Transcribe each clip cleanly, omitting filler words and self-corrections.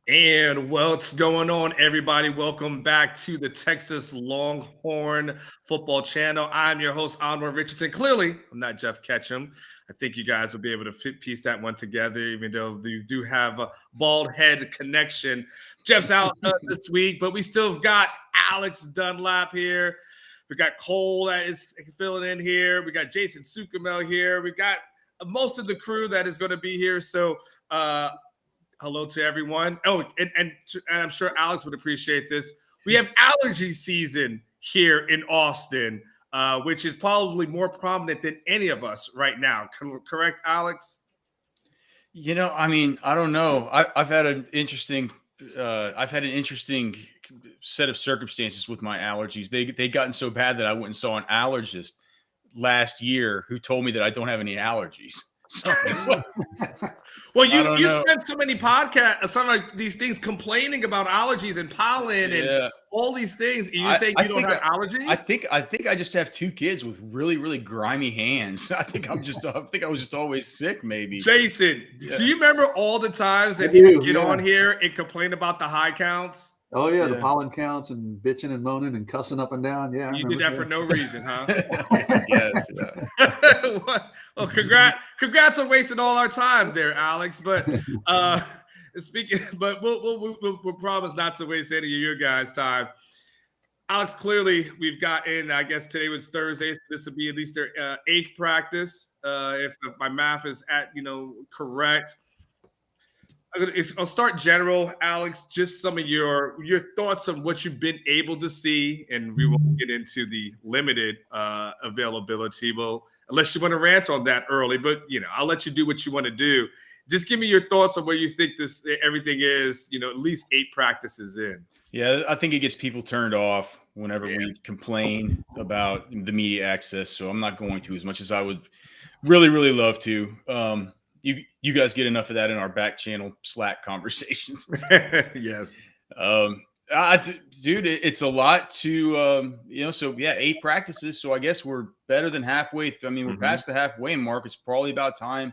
And what's going on, everybody? Welcome back to the Texas Longhorn Football Channel. I'm your host, Anwar Richardson. Clearly, I'm not Jeff Ketchum. I think you guys will be able to piece that one together, even though you do have a bald head connection. Jeff's out this week, but we still have got Alex Dunlap here. We got Cole that is filling in here. We got Jason Suchomel here. We got most of the crew that is going to be here. So, hello to everyone. Oh, and I'm sure Alex would appreciate this. We have allergy season here in Austin, which is probably more prominent than any of us right now. Correct, Alex? I don't know. I've had an interesting set of circumstances with my allergies. They'd gotten so bad that I went and saw an allergist last year who told me that I don't have any allergies. So, well, you spent so many podcasts, some like these things complaining about allergies and pollen and all these things. You saying you don't have allergies? I think I just have two kids with really, really grimy hands. I think I was just always sick. Maybe. Jason, do you remember all the times that he would get on here and complain about the high counts? Oh, yeah, the pollen counts and bitching and moaning and cussing up and down. Yeah, you did that for no reason, huh? Yes. Well, congrats on wasting all our time there, Alex. But we'll promise not to waste any of your guys' time. Alex, clearly we've got in. I guess today was Thursday, so this will be at least their eighth practice, if my math is correct. I'll start general, Alex. Just some of your thoughts on what you've been able to see, and we won't get into the limited availability. Well, unless you want to rant on that early, but I'll let you do what you want to do. Just give me your thoughts on where you think everything is. At least 8 practices in. Yeah, I think it gets people turned off whenever we complain about the media access. So I'm not going to, as much as I would really, really love to. You guys get enough of that in our back channel Slack conversations. Yes. Dude, it's a lot to, so 8 practices. So I guess we're better than halfway. We're past the halfway mark. It's probably about time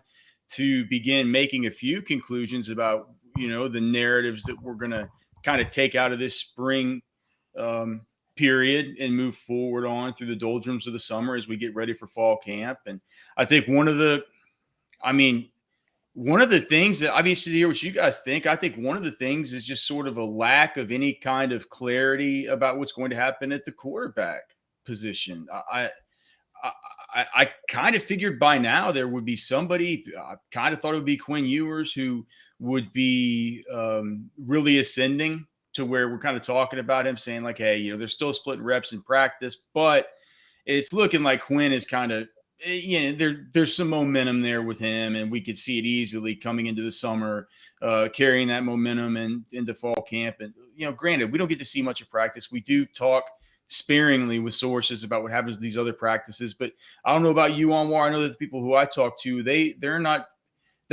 to begin making a few conclusions about, the narratives that we're going to kind of take out of this spring period and move forward on through the doldrums of the summer as we get ready for fall camp. And I think one of the things that I'd be interested to hear what you guys think. I think one of the things is just sort of a lack of any kind of clarity about what's going to happen at the quarterback position. I kind of figured by now there would be somebody. I kind of thought it would be Quinn Ewers who would be really ascending to where we're kind of talking about him saying like, hey, they're still splitting reps in practice, but it's looking like Quinn is kind of, there's some momentum there with him, and we could see it easily coming into the summer, carrying that momentum and into fall camp. And, granted, we don't get to see much of practice. We do talk sparingly with sources about what happens to these other practices, but I don't know about you, Anwar. I know that the people who I talk to, they're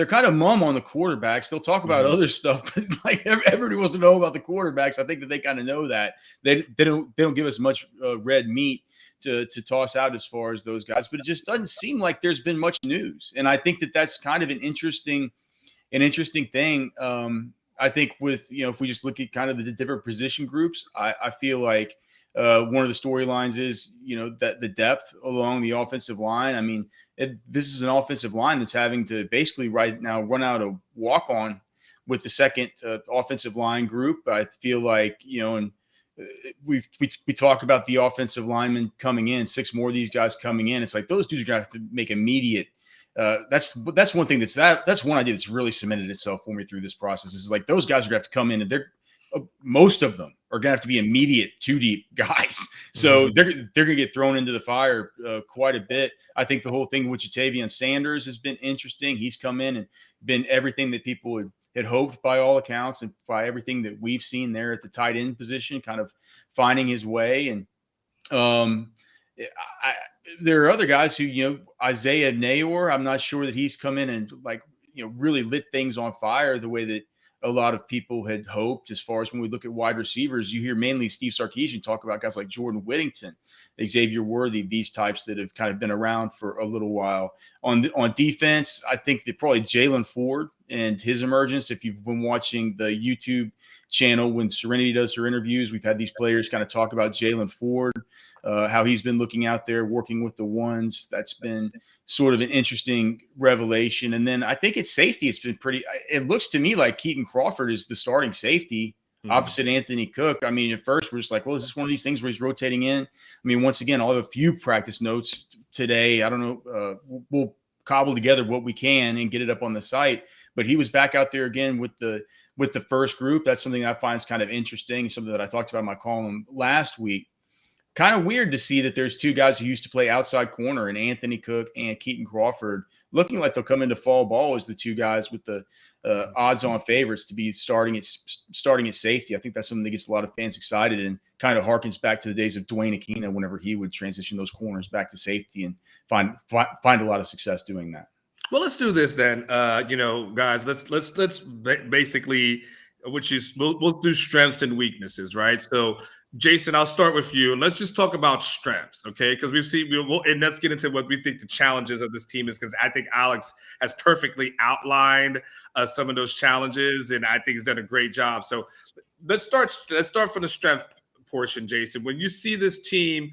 kind of mum on the quarterbacks. They'll talk about other stuff, but like everybody wants to know about the quarterbacks. I think that they kind of know that they don't give us much red meat to toss out as far as those guys, but it just doesn't seem like there's been much news. And I think that that's kind of an interesting thing. I think with, if we just look at kind of the different position groups, I feel like one of the storylines is, that the depth along the offensive line. This is an offensive line that's having to basically right now run out a walk on with the second offensive line group. I feel like, and we talk about the offensive linemen coming in, 6 more of these guys coming in. It's like those dudes are going to have to make immediate. That's one thing that's one idea that's really cemented itself for me through this process. Is like those guys are going to have to come in, and most of them are going to have to be immediate 2-deep guys. So they're going to get thrown into the fire quite a bit. I think the whole thing with Jatavian Sanders has been interesting. He's come in and been everything that people had hoped by all accounts, and by everything that we've seen there at the tight end position, kind of finding his way. And there are other guys who, Isaiah Nayor, I'm not sure that he's come in and really lit things on fire the way that a lot of people had hoped. As far as when we look at wide receivers, you hear mainly Steve Sarkisian talk about guys like Jordan Whittington, Xavier Worthy, these types that have kind of been around for a little while. On defense, I think that probably Jalen Ford and his emergence. If you've been watching the YouTube channel when Serenity does her interviews, we've had these players kind of talk about Jalen Ford, how he's been looking out there working with the ones. That's been sort of an interesting revelation. And then I think it's safety. It's been it looks to me like Keaton Crawford is the starting safety opposite Anthony Cook. I mean, at first we're just like, well, is this one of these things where he's rotating in? I mean, once again, I'll have a few practice notes today. I don't know. We'll cobble together what we can and get it up on the site. But he was back out there again with the first group. That's something I find is kind of interesting, something that I talked about in my column last week. Kind of weird to see that there's two guys who used to play outside corner, and Anthony Cook and Keaton Crawford, looking like they'll come into fall ball as the two guys with the odds-on favorites to be starting at safety. I think that's something that gets a lot of fans excited and kind of harkens back to the days of Dwayne Aquina whenever he would transition those corners back to safety and find a lot of success doing that. Well, let's do this then. Guys, let's basically, which is we'll do strengths and weaknesses, right? So, Jason, I'll start with you, and let's just talk about strengths, okay? Because and let's get into what we think the challenges of this team is, because I think Alex has perfectly outlined some of those challenges, and I think he's done a great job. So, let's start from the strength portion, Jason. When you see this team,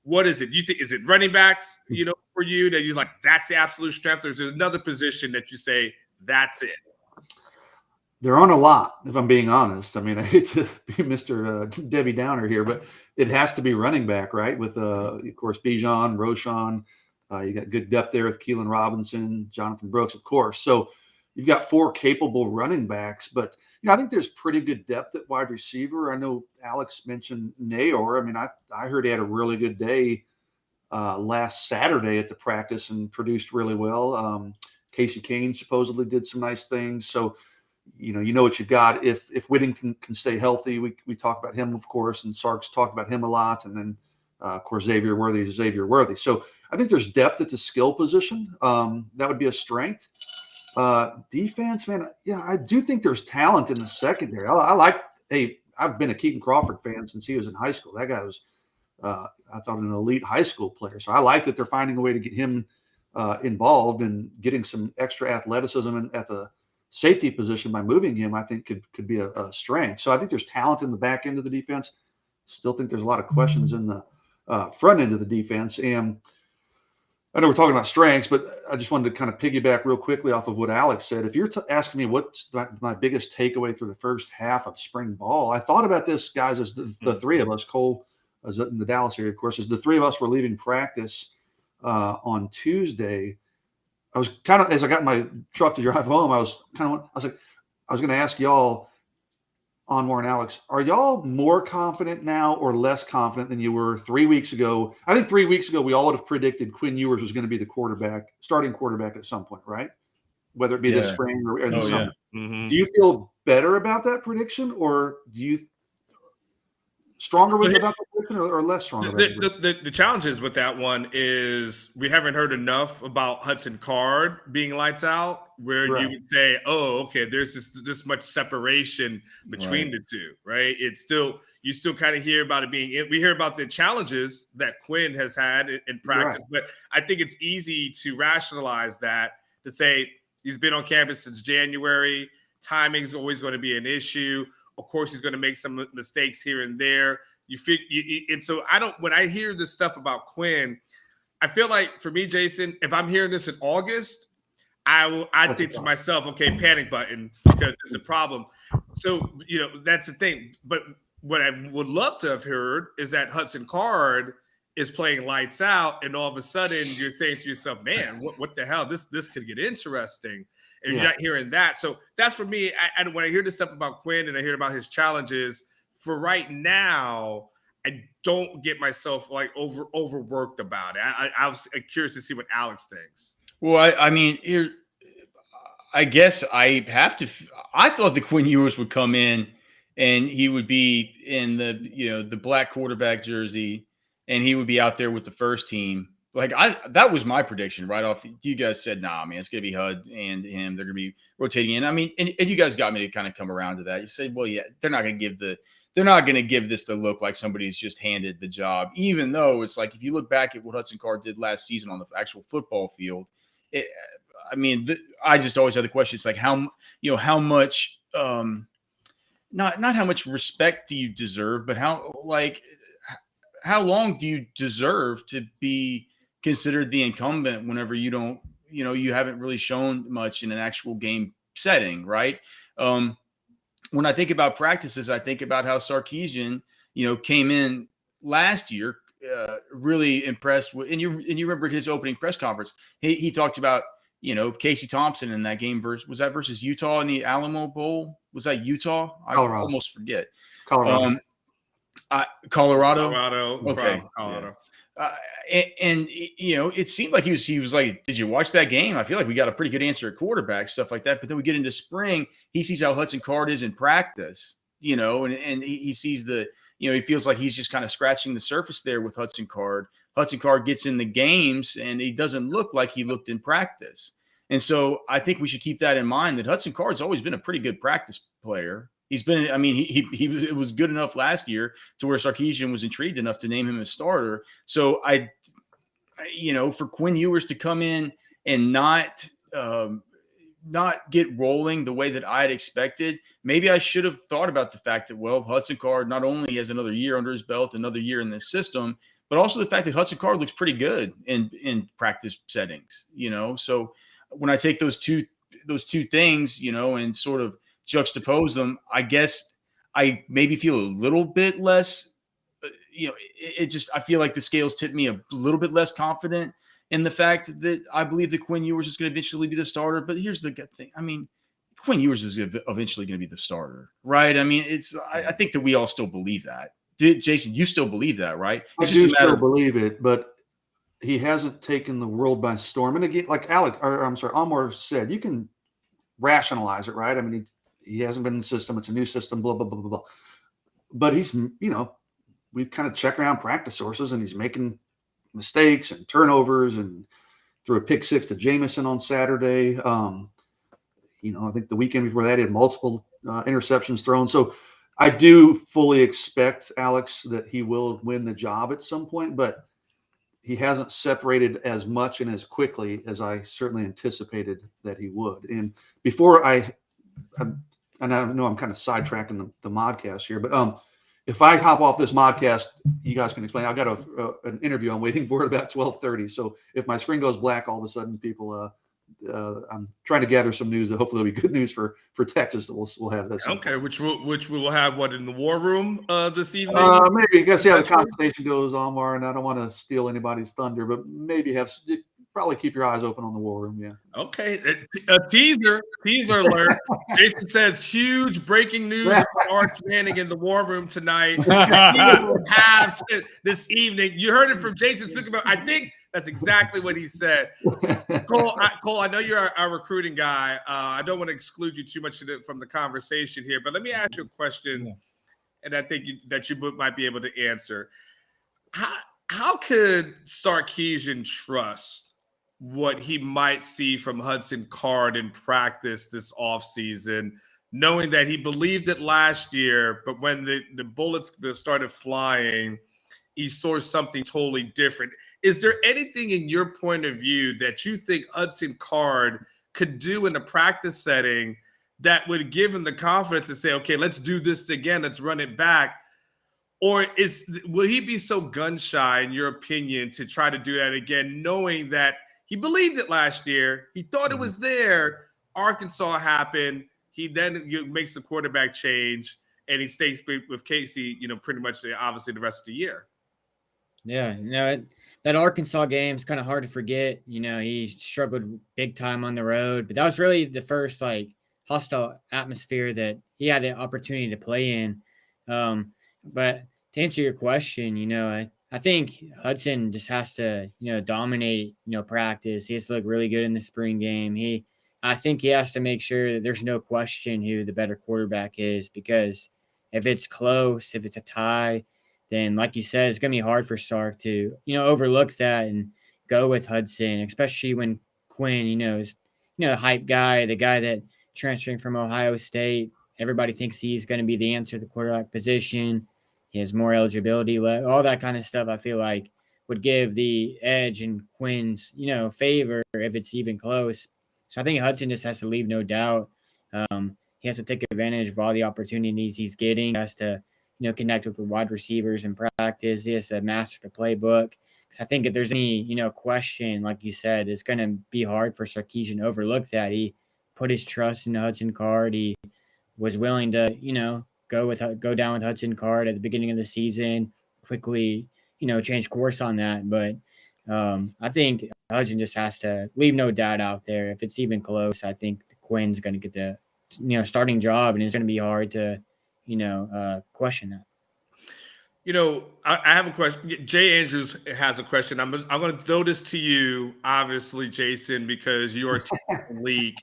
what is it? You think is it running backs? For you that you're like that's the absolute strength, or is there another position that you say that's it? There aren't a lot, if I'm being honest. I mean, I hate to be Mr. Debbie Downer here, but it has to be running back, right? With, of course, Bijan, Roschon. You got good depth there with Keelan Robinson, Jonathan Brooks, of course. So you've got four capable running backs. But, I think there's pretty good depth at wide receiver. I know Alex mentioned Nayor. I mean, I heard he had a really good day last Saturday at the practice and produced really well. Casey Kane supposedly did some nice things. So, you know what you got. If Whittington can stay healthy, we talk about him, of course, and Sark's talked about him a lot. And then, of course, Xavier Worthy is Xavier Worthy. So I think there's depth at the skill position. That would be a strength. Defense, man, yeah, I do think there's talent in the secondary. I've been a Keaton Crawford fan since he was in high school. That guy was, I thought, an elite high school player. So I like that they're finding a way to get him involved and getting some extra athleticism at the safety position by moving him. I think could be a strength. So I think there's talent in the back end of the defense. Still think there's a lot of questions in the front end of the defense. And I know we're talking about strengths, but I just wanted to kind of piggyback real quickly off of what Alex said. If you're asking me what's my biggest takeaway through the first half of spring ball, I thought about this, guys, as the three of us, Cole is in the Dallas area, of course, as the three of us were leaving practice on Tuesday. I was kind of, as I got in my truck to drive home, I was going to ask y'all, Anwar and Alex, are y'all more confident now or less confident than you were 3 weeks ago? I think 3 weeks ago, we all would have predicted Quinn Ewers was going to be the starting quarterback at some point, right? Whether it be this spring or in the summer. Yeah. Mm-hmm. Do you feel better about that prediction, or do you stronger about that prediction or less stronger? The challenges with that one is we haven't heard enough about Hudson Card being lights out, where you would say, oh, okay, there's this much separation between the two, right? It's still, you still kind of hear about it we hear about the challenges that Quinn has had in practice, but I think it's easy to rationalize that, to say he's been on campus since January, timing's always going to be an issue. Of course, he's going to make some mistakes here and there. And so when I hear this stuff about Quinn, I feel like for me, Jason, if I'm hearing this in August, I think to myself, okay, panic button, because it's a problem. So, that's the thing. But what I would love to have heard is that Hudson Card is playing lights out, and all of a sudden you're saying to yourself, man, what the hell? This could get interesting. And you're not hearing that. So that's for me. And when I hear this stuff about Quinn and I hear about his challenges, for right now, I don't get myself like overworked about it. I was curious to see what Alex thinks. Well, I mean, I guess I have to. I thought the Quinn Ewers would come in and he would be in the black quarterback jersey, and he would be out there with the first team. Like that was my prediction right off. You guys said, nah, man, it's going to be Hud and him. They're going to be rotating in. I mean, and you guys got me to kind of come around to that. You said, well, yeah, they're not going to give this the look like somebody's just handed the job, even though it's like, if you look back at what Hudson Card did last season on the actual football field, I mean, I just always had the question. It's like how much, not how much respect do you deserve, but how long do you deserve to be considered the incumbent whenever you don't, you haven't really shown much in an actual game setting, right? When I think about practices, I think about how Sarkisian, came in last year, really impressed with, and you remember his opening press conference. He talked about, Casey Thompson in that game was that versus Utah in the Alamo Bowl? Was that Utah? Colorado. I almost forget. Colorado. Colorado. Okay. Colorado. And it seemed like he was like, did you watch that game? I feel like we got a pretty good answer at quarterback, stuff like that. But then we get into spring, he sees how Hudson Card is in practice, and he sees he feels like he's just kind of scratching the surface there with Hudson Card. Hudson Card gets in the games and he doesn't look like he looked in practice. And so I think we should keep that in mind, that Hudson Card's always been a pretty good practice player. He's been, I mean, he was good enough last year to where Sarkisian was intrigued enough to name him a starter. So for Quinn Ewers to come in and not get rolling the way that I had expected, maybe I should have thought about the fact that, well, Hudson Card not only has another year under his belt, another year in this system, but also the fact that Hudson Card looks pretty good in practice settings, So when I take those two things, and sort of juxtapose them, I guess I maybe feel a little bit less, I feel like the scales tip me a little bit less confident in the fact that I believe that Quinn Ewers is going to eventually be the starter. But here's the good thing. I mean, Quinn Ewers is eventually going to be the starter, right? I mean, I think that we all still believe that. Jason, you still believe that, right? It's just a matter of believe it, but he hasn't taken the world by storm. And again, like Anwar said, you can rationalize it, right? I mean, he hasn't been in the system. It's a new system, blah, blah, blah, blah, blah. But he's, we kind of check around practice sources and he's making mistakes and turnovers and threw a pick six to Jamison on Saturday. I think the weekend before that, he had multiple interceptions thrown. So I do fully expect, Alex, that he will win the job at some point, but he hasn't separated as much and as quickly as I certainly anticipated that he would. And before and I know I'm kind of sidetracking the Modcast here, but if I hop off this Modcast, you guys can explain. I've got an interview I'm waiting for at about 12:30. So if my screen goes black, all of a sudden people, I'm trying to gather some news that hopefully will be good news for Texas that we'll have this. Okay, which we will have in the war room this evening? Maybe you got to see how the conversation goes, Anwar, and I don't want to steal anybody's thunder, but maybe probably keep your eyes open on the war room. Yeah. Okay. A teaser alert. Jason says huge breaking news for Arch Manning in the war room tonight. He will have this evening. You heard it from Jason Suchomel. I think that's exactly what he said. Cole, I know you're our recruiting guy. I don't want to exclude you too much from the conversation here, but let me ask you a question, and I think that you might be able to answer. How could Sarkisian trust what he might see from Hudson Card in practice this offseason, knowing that he believed it last year, but when the bullets started flying, he saw something totally different? Is there anything in your point of view that you think Hudson Card could do in a practice setting that would give him the confidence to say, okay, let's do this again, let's run it back? Or will he be so gun shy, in your opinion, to try to do that again, knowing that he believed it last year, he thought it was there, Arkansas happened, he then makes the quarterback change, and he stays with Casey, pretty much obviously the rest of the year? Yeah, that Arkansas game is kind of hard to forget. He struggled big time on the road, but that was really the first hostile atmosphere that he had the opportunity to play in. But to answer your question, I think Hudson just has to, dominate, practice. He has to look really good in the spring game. I think he has to make sure that there's no question who the better quarterback is, because if it's close, if it's a tie, then like you said, it's going to be hard for Sark to, overlook that and go with Hudson, especially when Quinn, is, the hype guy, the guy that transferring from Ohio State. Everybody thinks he's going to be the answer to the quarterback position. He has more eligibility left, all that kind of stuff. I feel like would give the edge in Quinn's, favor if it's even close. So I think Hudson just has to leave no doubt. He has to take advantage of all the opportunities he's getting. He has to, connect with the wide receivers in practice. He has to master the playbook. Because I think if there's any, question, like you said, it's going to be hard for Sarkisian to overlook that. He put his trust in the Hudson Card. He was willing to, go down with Hudson Card at the beginning of the season, quickly, change course on that. But I think Hudson just has to leave no doubt out there. If it's even close, I think Quinn's going to get the, starting job, and it's going to be hard to, question that. I have a question. Jay Andrews has a question. I'm going to throw this to you, obviously, Jason, because you are team league.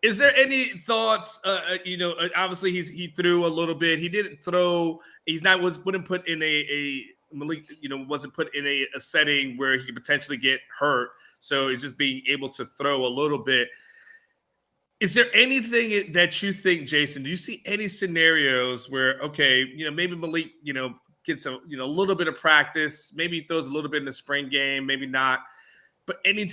Is there any thoughts? Obviously he threw a little bit. He didn't throw. Wouldn't put in a Maalik. Wasn't put in a setting where he could potentially get hurt. So it's just being able to throw a little bit. Is there anything that you think, Jason? Do you see any scenarios where, okay, maybe Maalik, gets a little bit of practice, maybe he throws a little bit in the spring game, maybe not, but any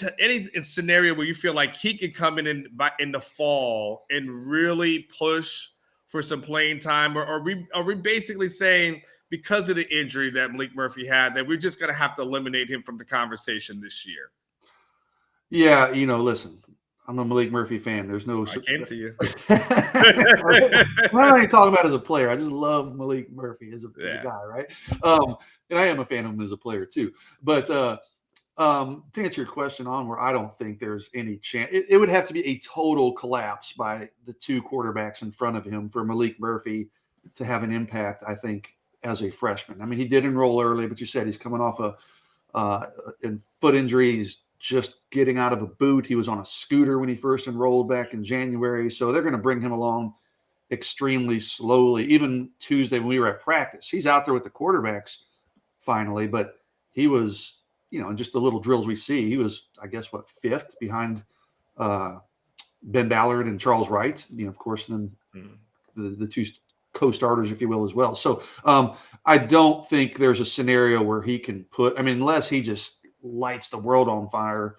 scenario where you feel like he could come in the fall and really push for some playing time, or are we basically saying because of the injury that Maalik Murphy had that we're just going to have to eliminate him from the conversation this year? Yeah, listen. I'm a Maalik Murphy fan. There's no. I came to you. I'm not even talking about as a player. I just love Maalik Murphy as a guy, right? And I am a fan of him as a player too. But to answer your question, Onward, I don't think there's any chance. It would have to be a total collapse by the two quarterbacks in front of him for Maalik Murphy to have an impact, I think, as a freshman. I mean, he did enroll early, but you said he's coming off a foot injury. He's just getting out of a boot. He was on a scooter when he first enrolled back in January. So they're going to bring him along extremely slowly. Even Tuesday when we were at practice, he's out there with the quarterbacks finally, but he was, in just the little drills we see, he was, I guess, fifth behind Ben Ballard and Charles Wright, of course, and then the two co-starters, if you will, as well. So I don't think there's a scenario where he can unless he just lights the world on fire,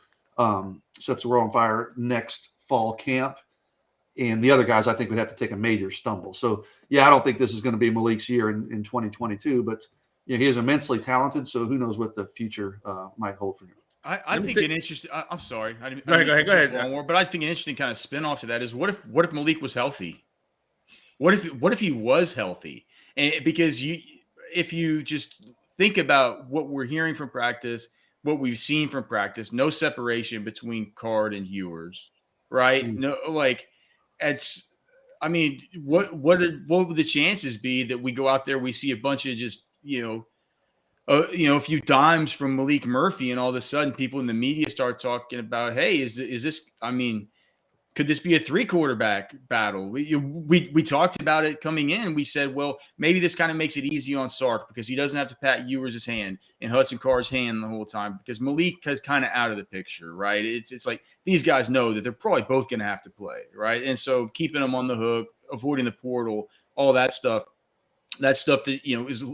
sets the world on fire next fall camp. And the other guys, I think, would have to take a major stumble. So, yeah, I don't think this is going to be Maalik's year in 2022, but he is immensely talented. So who knows what the future might hold for him. I think an interesting. I'm sorry. Go ahead. But I think an interesting kind of spin-off to that is what if Maalik was healthy? What if he was healthy? And because if you just think about what we're hearing from practice, what we've seen from practice, no separation between Card and Ewers, right? No, what would the chances be that we go out there, we see a bunch of just, a few dimes from Maalik Murphy, and all of a sudden people in the media start talking about, hey, is this, could this be a 3-quarterback battle? We talked about it coming in. We said, well, maybe this kind of makes it easy on Sark because he doesn't have to pat Ewers' hand and Hudson Card's hand the whole time because Maalik is kind of out of the picture, right? It's like these guys know that they're probably both going to have to play, right? And so keeping them on the hook, avoiding the portal, all that stuff that,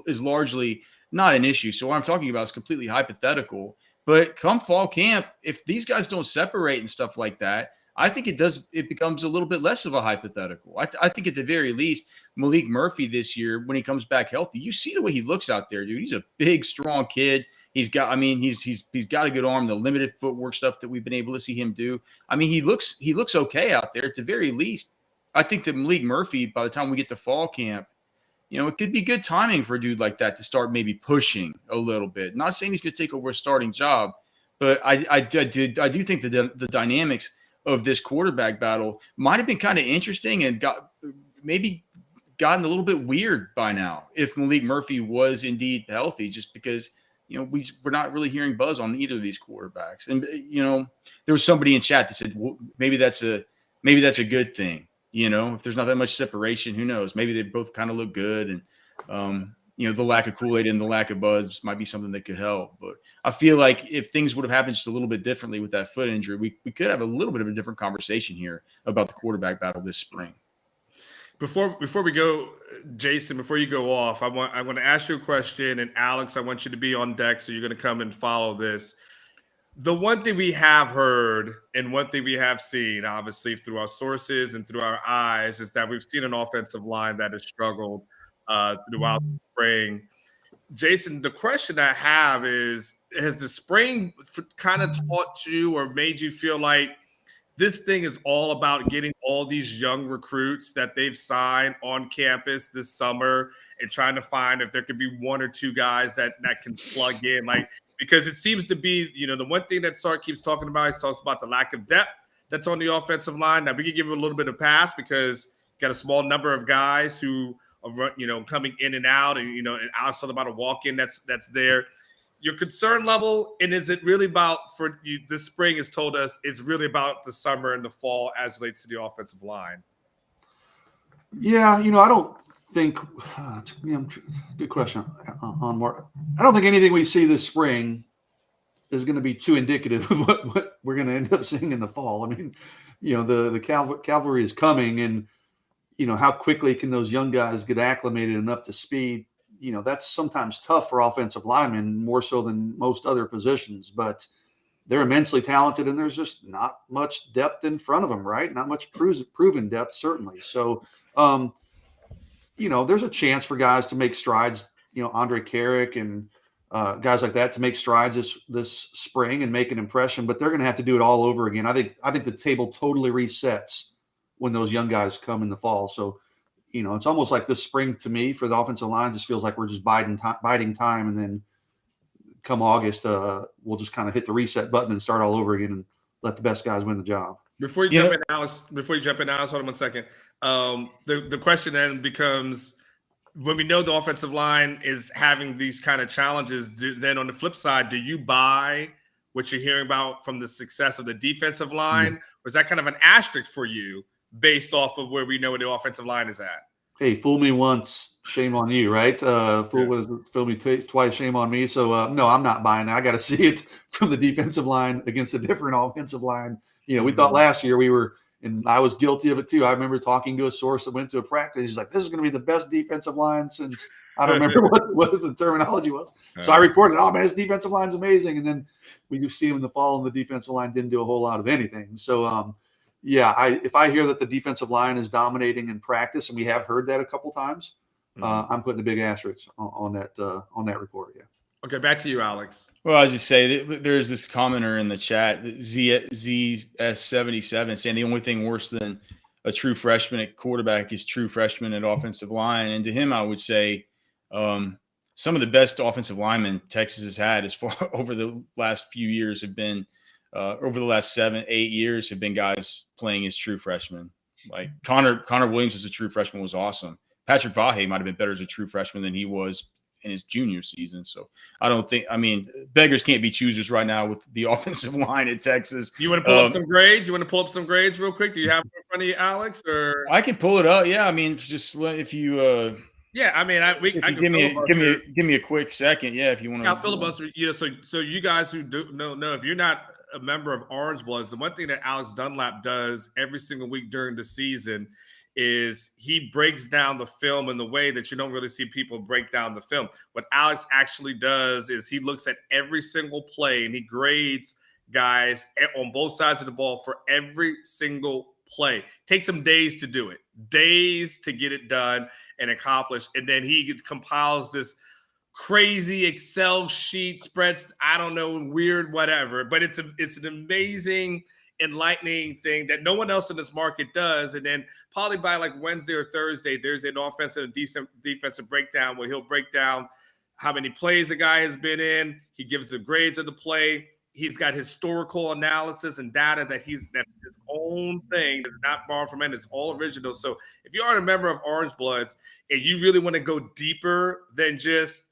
is largely not an issue. So what I'm talking about is completely hypothetical. But come fall camp, if these guys don't separate and stuff like that, I think it becomes a little bit less of a hypothetical. I think at the very least, Maalik Murphy this year, when he comes back healthy, you see the way he looks out there, dude. He's a big, strong kid. He's got a good arm, the limited footwork stuff that we've been able to see him do. I mean, he looks okay out there. At the very least, I think that Maalik Murphy, by the time we get to fall camp, it could be good timing for a dude like that to start maybe pushing a little bit. Not saying he's going to take over a starting job, but I do think that the dynamics of this quarterback battle might have been kind of interesting and gotten a little bit weird by now if Maalik Murphy was indeed healthy, just because we're not really hearing buzz on either of these quarterbacks. And there was somebody in chat that said, well, maybe that's a good thing. If there's not that much separation, who knows? Maybe they both kind of look good, and the lack of Kool-Aid and the lack of buzz might be something that could help. But I feel like if things would have happened just a little bit differently with that foot injury, we could have a little bit of a different conversation here about the quarterback battle this spring. Before we go, Jason, before you go off, I want to ask you a question, and Alex, I want you to be on deck, so you're going to come and follow this. The one thing we have heard and one thing we have seen, obviously, through our sources and through our eyes, is that we've seen an offensive line that has struggled throughout the spring. Jason, the question I have is, has the spring kind of taught you or made you feel like this thing is all about getting all these young recruits that they've signed on campus this summer and trying to find if there could be one or two guys that can plug in? Like, because it seems to be, the one thing that Sark keeps talking about, he talks about the lack of depth that's on the offensive line. Now, we can give him a little bit of pass because you got a small number of guys who are, coming in and out, and, and Alex talked about a walk-in that's there. Your concern level, and is it really about, for you, this spring has told us it's really about the summer and the fall as relates to the offensive line? Yeah, I don't think good question on more. I don't think anything we see this spring is going to be too indicative of what we're going to end up seeing in the fall. I mean, the cavalry is coming, and how quickly can those young guys get acclimated and up to speed? That's sometimes tough for offensive linemen, more so than most other positions, but they're immensely talented, and there's just not much depth in front of them, right? Not much proven depth, certainly. So, there's a chance for guys to make strides, Andre Carrick and guys like that to make strides this spring and make an impression, but they're going to have to do it all over again. I think the table totally resets when those young guys come in the fall. So, it's almost like this spring to me for the offensive line just feels like we're just biding time, and then come August, we'll just kind of hit the reset button and start all over again and let the best guys win the job. Before you jump in, Alex, hold on 1 second. The question then becomes, when we know the offensive line is having these kind of challenges, then on the flip side, do you buy what you're hearing about from the success of the defensive line? Or is that kind of an asterisk for you based off of where we know where the offensive line is at? Hey, fool me once, shame on you, right? Fool me twice, shame on me. So, no, I'm not buying that. I got to see it from the defensive line against a different offensive line. We thought last year we were, and I was guilty of it too. I remember talking to a source that went to a practice. He's like, this is going to be the best defensive line since, I don't remember what the terminology was. So I reported, oh man, this defensive line's amazing. And then we do see him in the fall, and the defensive line didn't do a whole lot of anything. So, if I hear that the defensive line is dominating in practice, and we have heard that a couple times, I'm putting a big asterisk on that report. Yeah. Okay, back to you, Alex. Well, I was just say there's this commenter in the chat, ZS77, saying the only thing worse than a true freshman at quarterback is true freshman at offensive line. And to him, I would say some of the best offensive linemen Texas has had over the last few years have been over the last 7-8 years have been guys playing as true freshmen. Like Connor Williams as a true freshman was awesome. Patrick Vahe might have been better as a true freshman than he was in his junior season. So beggars can't be choosers right now with the offensive line at Texas. You want to pull up some grades? You want to pull up some grades real quick? Do you have it in front of you, Alex? Or I can pull it up. Yeah, I mean, just if you. Yeah, give me a quick second. Yeah, if you want to. I'll filibuster. So you guys who don't know, if you're not a member of Orangebloods, the one thing that Alex Dunlap does every single week during the season is he breaks down the film in the way that you don't really see people break down the film. What Alex actually does is he looks at every single play and he grades guys on both sides of the ball for every single play. Takes him days to do it, days to get it done and accomplished. And then he compiles this crazy Excel sheet, spreads, I don't know, weird, whatever. But it's an amazing, enlightening thing that no one else in this market does. And then probably by like Wednesday or Thursday, there's an offensive and defensive breakdown where he'll break down how many plays the guy has been in. He gives the grades of the play. He's got historical analysis and data that's his own thing. It's not borrowed from it. It's all original. So if you are a member of Orangebloods and you really want to go deeper than just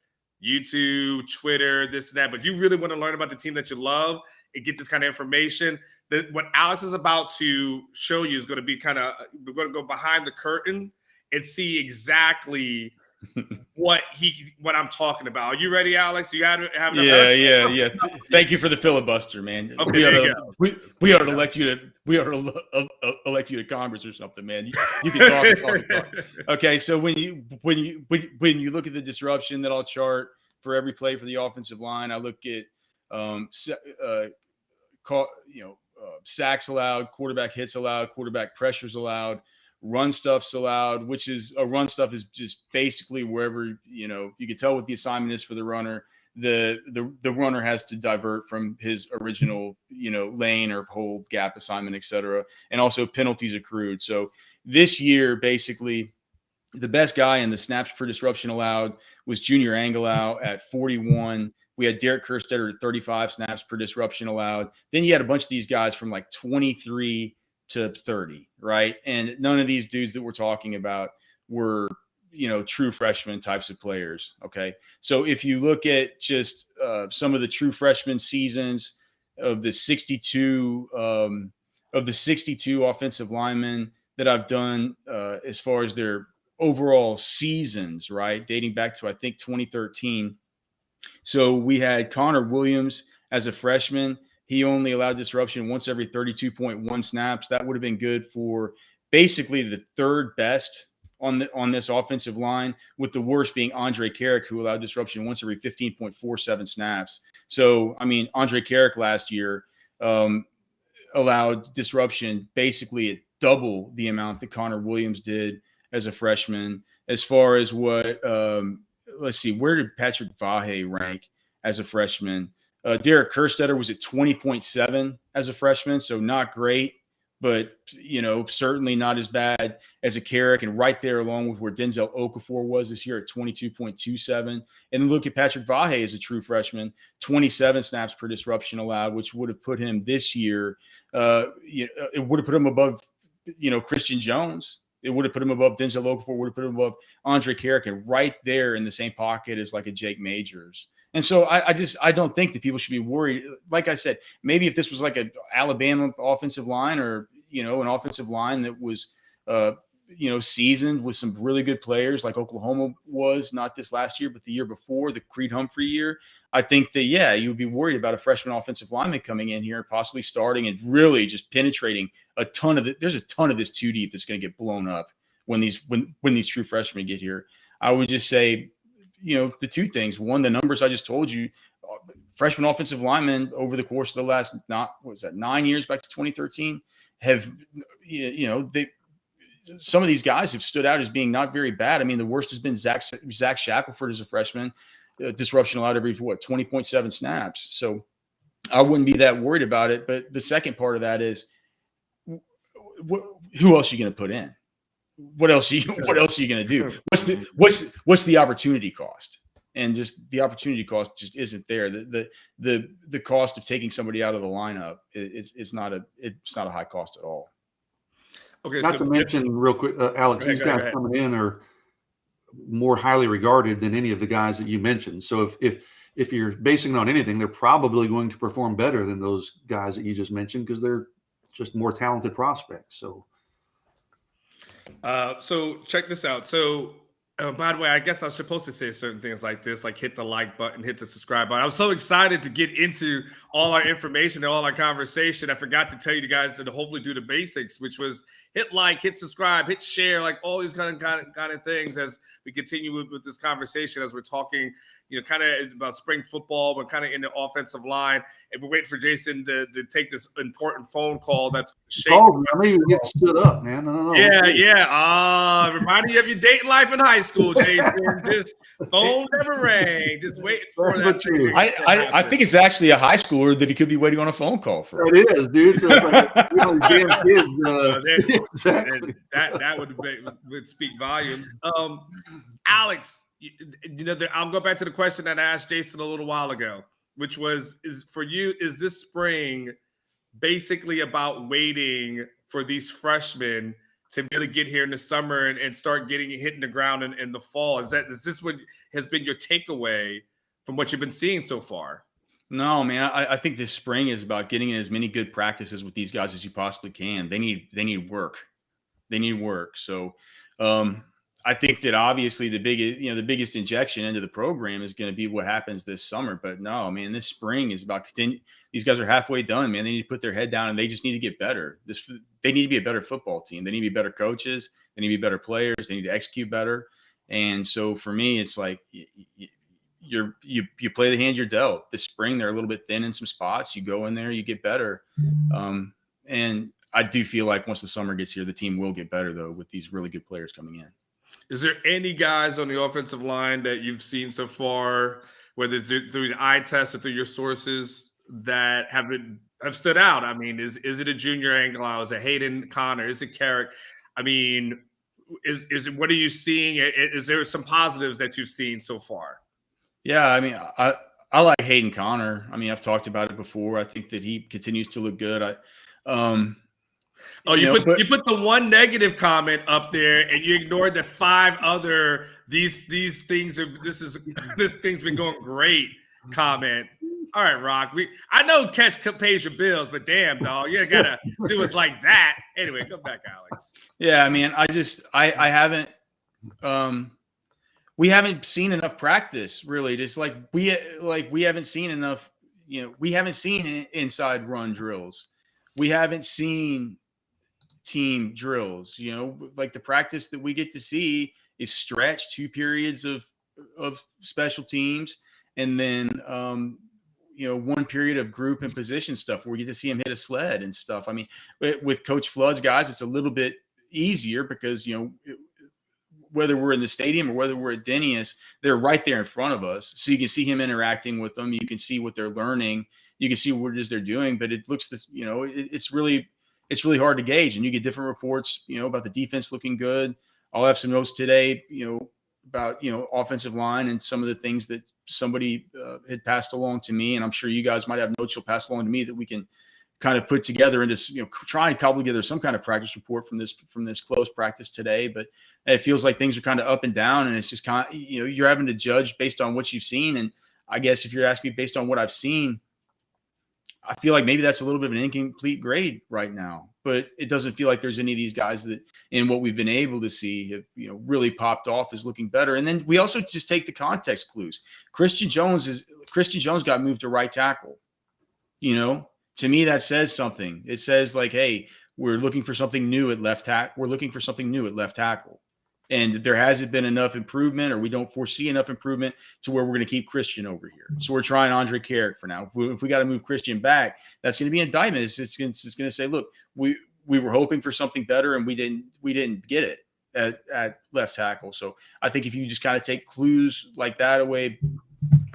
YouTube, Twitter, this and that, but you really want to learn about the team that you love and get this kind of information, what Alex is about to show you is going to be we're going to go behind the curtain and see exactly what I'm talking about. Are you ready, Alex? You have Yeah. Thank you for the filibuster, man. Okay, we ought to elect you to Congress or something, man. You can talk and talk and talk. Okay, so when you look at the disruption that I'll chart for every play for the offensive line, I look at sacks allowed, quarterback hits allowed, quarterback pressures allowed, run stuff's allowed, which is run stuff is just basically wherever, you can tell what the assignment is for the runner. The runner has to divert from his original, lane or hole gap assignment, et cetera. And also penalties accrued. So this year, basically, the best guy in the snaps per disruption allowed was Junior Angelau at 41. We had Derek Kerstetter at 35 snaps per disruption allowed. Then you had a bunch of these guys from like 23 to 30, right? And none of these dudes that we're talking about were, true freshman types of players, okay? So if you look at just some of the true freshman seasons of the 62 offensive linemen that I've done as far as their overall seasons, right, dating back to I think 2013. So we had Connor Williams as a freshman. He only allowed disruption once every 32.1 snaps. That would have been good for basically the third best on this offensive line, with the worst being Andre Carrick, who allowed disruption once every 15.47 snaps. So, I mean, Andre Carrick last year allowed disruption basically at double the amount that Connor Williams did as a freshman. As far as what, let's see, where did Patrick Vahe rank as a freshman? Derek Kerstetter was at 20.7 as a freshman, so not great, but, certainly not as bad as a Carrick, and right there along with where Denzel Okafor was this year at 22.27. And then look at Patrick Vahe as a true freshman, 27 snaps per disruption allowed, which would have put him this year, it would have put him above, Christian Jones. It would have put him above Denzel Okafor, would have put him above Andre Carrick, and right there in the same pocket as like a Jake Majors. And so I don't think that people should be worried. Like I said, maybe if this was like an Alabama offensive line, or, an offensive line that was, seasoned with some really good players like Oklahoma was, not this last year, but the year before, the Creed Humphrey year, I think that, yeah, you would be worried about a freshman offensive lineman coming in here, possibly starting and really just penetrating a ton of it. There's a ton of this two deep that's going to get blown up when these true freshmen get here. I would just say, the two things. One, the numbers I just told you, freshman offensive linemen over the course of the last, 9 years back to 2013 have, some of these guys have stood out as being not very bad. I mean, the worst has been Zach Shackelford as a freshman, disruption allowed every 20.7 snaps. So I wouldn't be that worried about it. But the second part of that is, who else are you going to put in? What else are you going to do? What's the opportunity cost? And just the opportunity cost just isn't there. The cost of taking somebody out of the lineup it's not a high cost at all. Okay. Not to mention real quick, Alex, these guys coming in are more highly regarded than any of the guys that you mentioned. So if you're basing it on anything, they're probably going to perform better than those guys that you just mentioned, because they're just more talented prospects. So check this out. So, by the way, I guess I was supposed to say certain things like this, like hit the like button, hit the subscribe button. I was so excited to get into all our information and all our conversation. I forgot to tell you guys to hopefully do the basics, which was hit like, hit subscribe, hit share, like all these kind of things as we continue with this conversation, as we're talking, kind of about spring football. We're kind of in the offensive line, and we're waiting for Jason to take this important phone call. That's maybe we get stood up, man. No. Yeah. Reminding you of your dating life in high school, Jason. Just phone never rang. Just waiting for that. I think it's actually a high schooler that he could be waiting on a phone call for. It is, dude. So damn kids. Exactly. That would speak volumes. Alex, I'll go back to the question that I asked Jason a little while ago, which was, is this spring basically about waiting for these freshmen to really get here in the summer and start hitting the ground in the fall? Is this what has been your takeaway from what you've been seeing so far? No, man. I think this spring is about getting in as many good practices with these guys as you possibly can. They need work. So, I think that obviously the biggest injection into the program is going to be what happens this summer. But no, man, this spring is about continue. These guys are halfway done, man. They need to put their head down and they just need to get better. They need to be a better football team. They need to be better coaches. They need to be better players. They need to execute better. And so for me, it's like you play the hand you're dealt. This spring they're a little bit thin in some spots. You go in there, you get better. And I do feel like once the summer gets here, the team will get better though with these really good players coming in. Is there any guys on the offensive line that you've seen so far, whether it's through the eye test or through your sources, that have stood out? I mean, is it a Junior Anglau? Is it Hayden Connor? Is it Carrick? I mean, is it, what are you seeing? Is there some positives that you've seen so far? Yeah, I mean, I like Hayden Connor. I mean, I've talked about it before. I think that he continues to look good. You put the one negative comment up there, and you ignored the 5 other this thing's been going great comment. All right, Rock. I know Catch pays your bills, but damn, dog, you gotta do us like that. Anyway, come back, Alex. Yeah, I mean, I haven't. We haven't seen enough practice, really. Just we haven't seen enough. We haven't seen inside run drills. We haven't seen team drills. Like the practice that we get to see is stretch, 2 periods of special teams, and then 1 period of group and position stuff where we get to see him hit a sled and stuff. I mean, with Coach Flood's guys, it's a little bit easier because whether we're in the stadium or whether we're at Denny's, they're right there in front of us. So you can see him interacting with them. You can see what they're learning. You can see what it is they're doing, but it looks it's really hard to gauge. And you get different reports, about the defense looking good. I'll have some notes today, about, offensive line and some of the things that somebody had passed along to me. And I'm sure you guys might have notes you'll pass along to me that we can kind of put together into, try and cobble together some kind of practice report from this close practice today. But it feels like things are kind of up and down, and it's just kind of, you're having to judge based on what you've seen. And I guess if you're asking me based on what I've seen, I feel like maybe that's a little bit of an incomplete grade right now, but it doesn't feel like there's any of these guys that in what we've been able to see have, really popped off as looking better. And then we also just take the context clues. Christian Jones got moved to right tackle. To me, that says something. It says like, hey, we're looking for something new at left tackle. We're looking for something new at left tackle. And there hasn't been enough improvement, or we don't foresee enough improvement to where we're going to keep Christian over here. So we're trying Andre Carrick for now. If we got to move Christian back, that's going to be an indictment. It's going to say, look, we were hoping for something better, and we didn't get it at left tackle. So I think if you just kind of take clues like that away,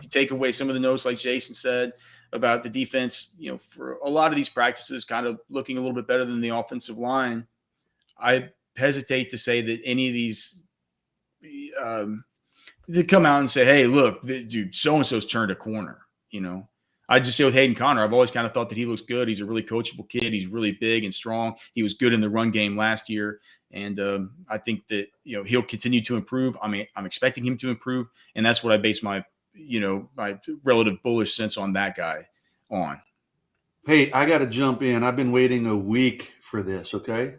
you take away some of the notes like Jason said about the defense, for a lot of these practices kind of looking a little bit better than the offensive line, I hesitate to say that any of these to come out and say, hey, look, dude, so-and-so's turned a corner. I just say with Hayden Connor, I've always kind of thought that he looks good. He's a really coachable kid. He's really big and strong. He was good in the run game last year. And I think that, he'll continue to improve. I mean, I'm expecting him to improve. And that's what I base my relative bullish sense on that guy on. Hey, I got to jump in. I've been waiting a week for this. Okay.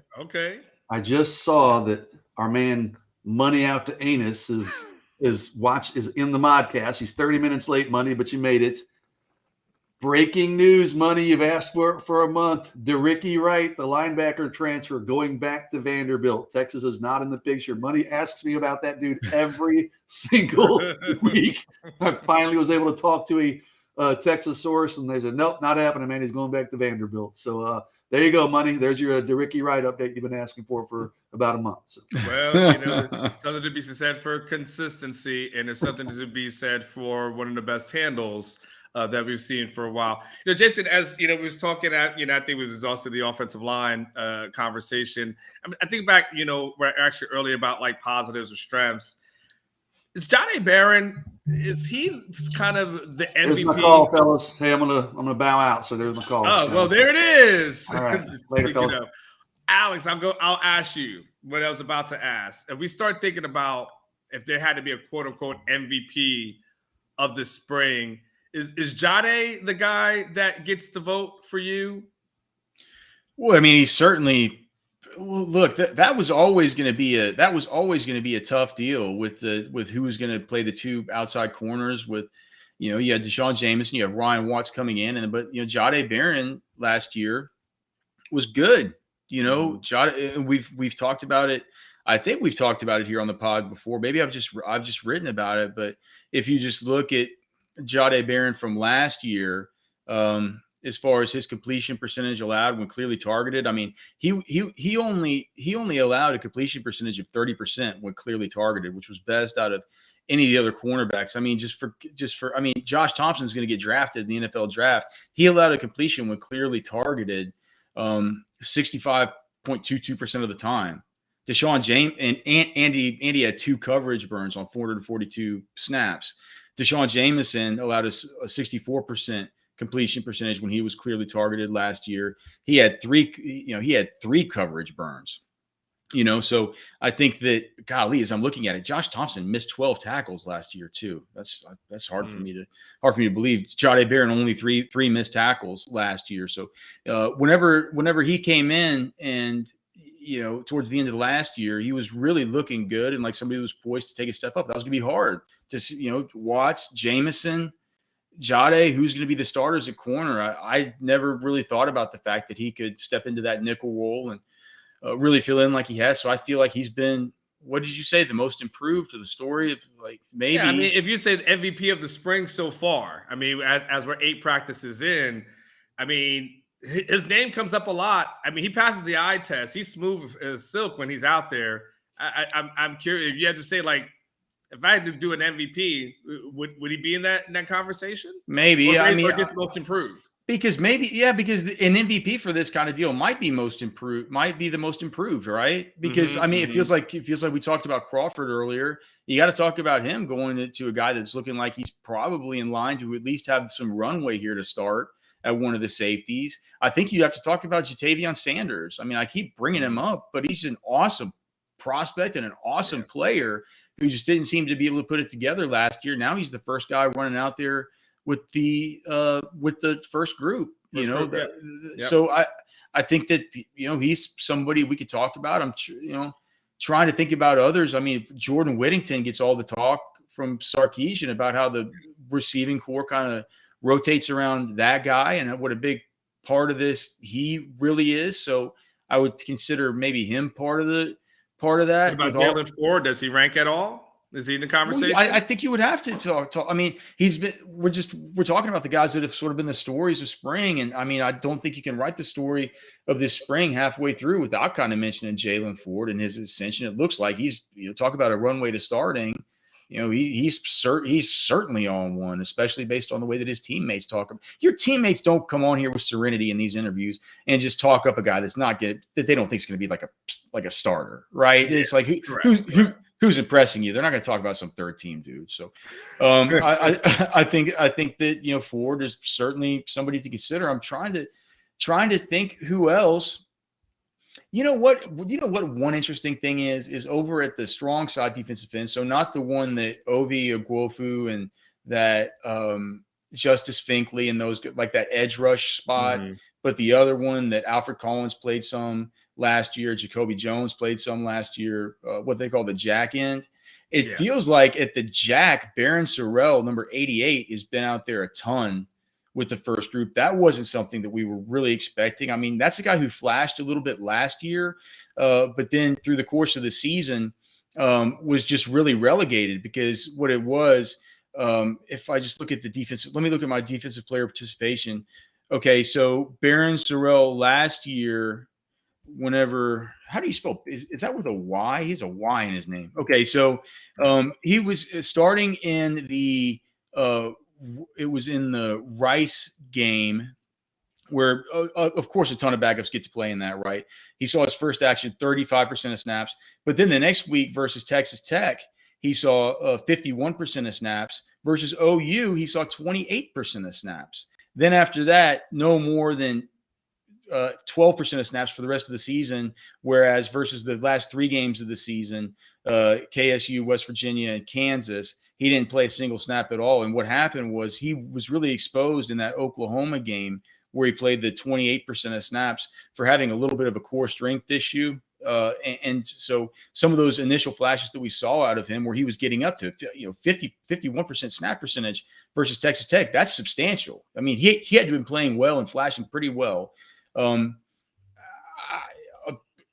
I just saw that our man Money Out to Anus is in the Modcast. He's 30 minutes late, Money, but you made it. Breaking news, Money. You've asked for it for a month. DeRicky Wright, the linebacker transfer, going back to Vanderbilt. Texas is not in the picture. Money asks me about that dude every single week. I finally was able to talk to a Texas source, and they said, nope, not happening, man. He's going back to Vanderbilt. So there you go, Money. There's your DeRicky Wright update you've been asking for about a month. So. Well, something to be said for consistency, and there's something to be said for one of the best handles that we've seen for a while. Jason, as we was talking at, I think it was also the offensive line conversation. I think back, we're actually earlier about like positives or strengths. Is Johnny Barron, is he kind of the MVP? There's my call, fellas. Hey, I'm gonna bow out. So there's my call. Oh, well, there it is. All right. Later, fellas. Alex, I'll ask you what I was about to ask. If we start thinking about if there had to be a quote unquote MVP of the spring, is Jade the guy that gets the vote for you? Well, I mean, he's certainly. Look, that was always going to be a tough deal with who was going to play the 2 outside corners. With you had Deshaun Jameson, you have Ryan Watts coming in, but Jade Barron last year was good. Jade, we've talked about it. I think we've talked about it here on the pod before. Maybe I've just written about it, but if you just look at Jahdae Barron from last year, as far as his completion percentage allowed when clearly targeted, I mean, he only allowed a completion percentage of 30% when clearly targeted, which was best out of any of the other cornerbacks. I mean, I mean, Josh Thompson's going to get drafted in the NFL draft. He allowed a completion when clearly targeted 65.22% of the time. Deshaun James and Andy had 2 coverage burns on 442 snaps. Deshaun Jameson allowed us a 64% completion percentage when he was clearly targeted last year. He had 3 coverage burns. So I think that, golly, as I'm looking at it, Josh Thompson missed 12 tackles last year too. That's hard for me to believe. Jahdae Barron only three missed tackles last year. So whenever he came in and towards the end of the last year, he was really looking good and like somebody who was poised to take a step up. That was going to be hard to Watts, Jameson, Jahdae, who's going to be the starters at corner. I never really thought about the fact that he could step into that nickel role and really fill in like he has. So I feel like he's been, what did you say, the most improved to the story of maybe? Yeah, I mean, if you say the MVP of the spring so far, I mean, as we're 8 practices in, I mean, his name comes up a lot. I mean, he passes the eye test. He's smooth as silk when he's out there. I'm curious if you had to say, if I had to do an MVP, would he be in that conversation? Maybe. Or just most improved. Because an MVP for this kind of deal might be the most improved, right? Because it feels like we talked about Crawford earlier. You got to talk about him going into a guy that's looking like he's probably in line to at least have some runway here to start at one of the safeties. I think you have to talk about Jatavion Sanders. I mean, I keep bringing him up, but he's an awesome prospect and an awesome player who just didn't seem to be able to put it together last year. Now he's the first guy running out there with the first group, So I think that, he's somebody we could talk about. I'm, trying to think about others. I mean, Jordan Whittington gets all the talk from Sarkisian about how the receiving core kind of rotates around that guy and what a big part of this he really is. So I would consider maybe him part of that. What about Jalen Ford? Does he rank at all? Is he in the conversation? I think you would have to talk. I mean, we're talking about the guys that have sort of been the stories of spring. And I mean, I don't think you can write the story of this spring halfway through without kind of mentioning Jalen Ford and his ascension. It looks like he's, talk about a runway to starting. He's certainly on one, especially based on the way that his teammates talk. Your teammates don't come on here with serenity in these interviews and just talk up a guy that's not good, that they don't think is going to be like a starter, right? Yeah, it's like who's impressing you? They're not going to talk about some third team dude. So I think that Ford is certainly somebody to consider. I'm trying to think who else. You know what one interesting thing is over at the strong side defensive end. So not the one that Ovi Ogwofu and that Justice Finkley and those, like that edge rush spot, but the other one that Alfred Collins played some last year, Jacoby Jones played some last year, what they call the jack end. It feels like at the jack, Baron Sorrell, number 88, has been out there a ton with the first group. That wasn't something that we were really expecting. I mean, that's a guy who flashed a little bit last year, but then through the course of the season was just really relegated because what it was, if I just look at the defense, let me look at my defensive player participation. Okay, so Baron Sorrell last year, how do you spell? Is that with a Y? He has a Y in his name. Okay, so he was starting in the it was in the Rice game where, of course, a ton of backups get to play in that, right? He saw his first action, 35% of snaps. But then the next week versus Texas Tech, he saw 51% of snaps. Versus OU, he saw 28% of snaps. Then after that, no more than 12% of snaps for the rest of the season, whereas versus the last 3 games of the season, KSU, West Virginia, and Kansas, he didn't play a single snap at all. And what happened was he was really exposed in that Oklahoma game where he played the 28% of snaps for having a little bit of a core strength issue. And so some of those initial flashes that we saw out of him where he was getting up to 51% snap percentage versus Texas Tech, that's substantial. I mean, he had to have been playing well and flashing pretty well.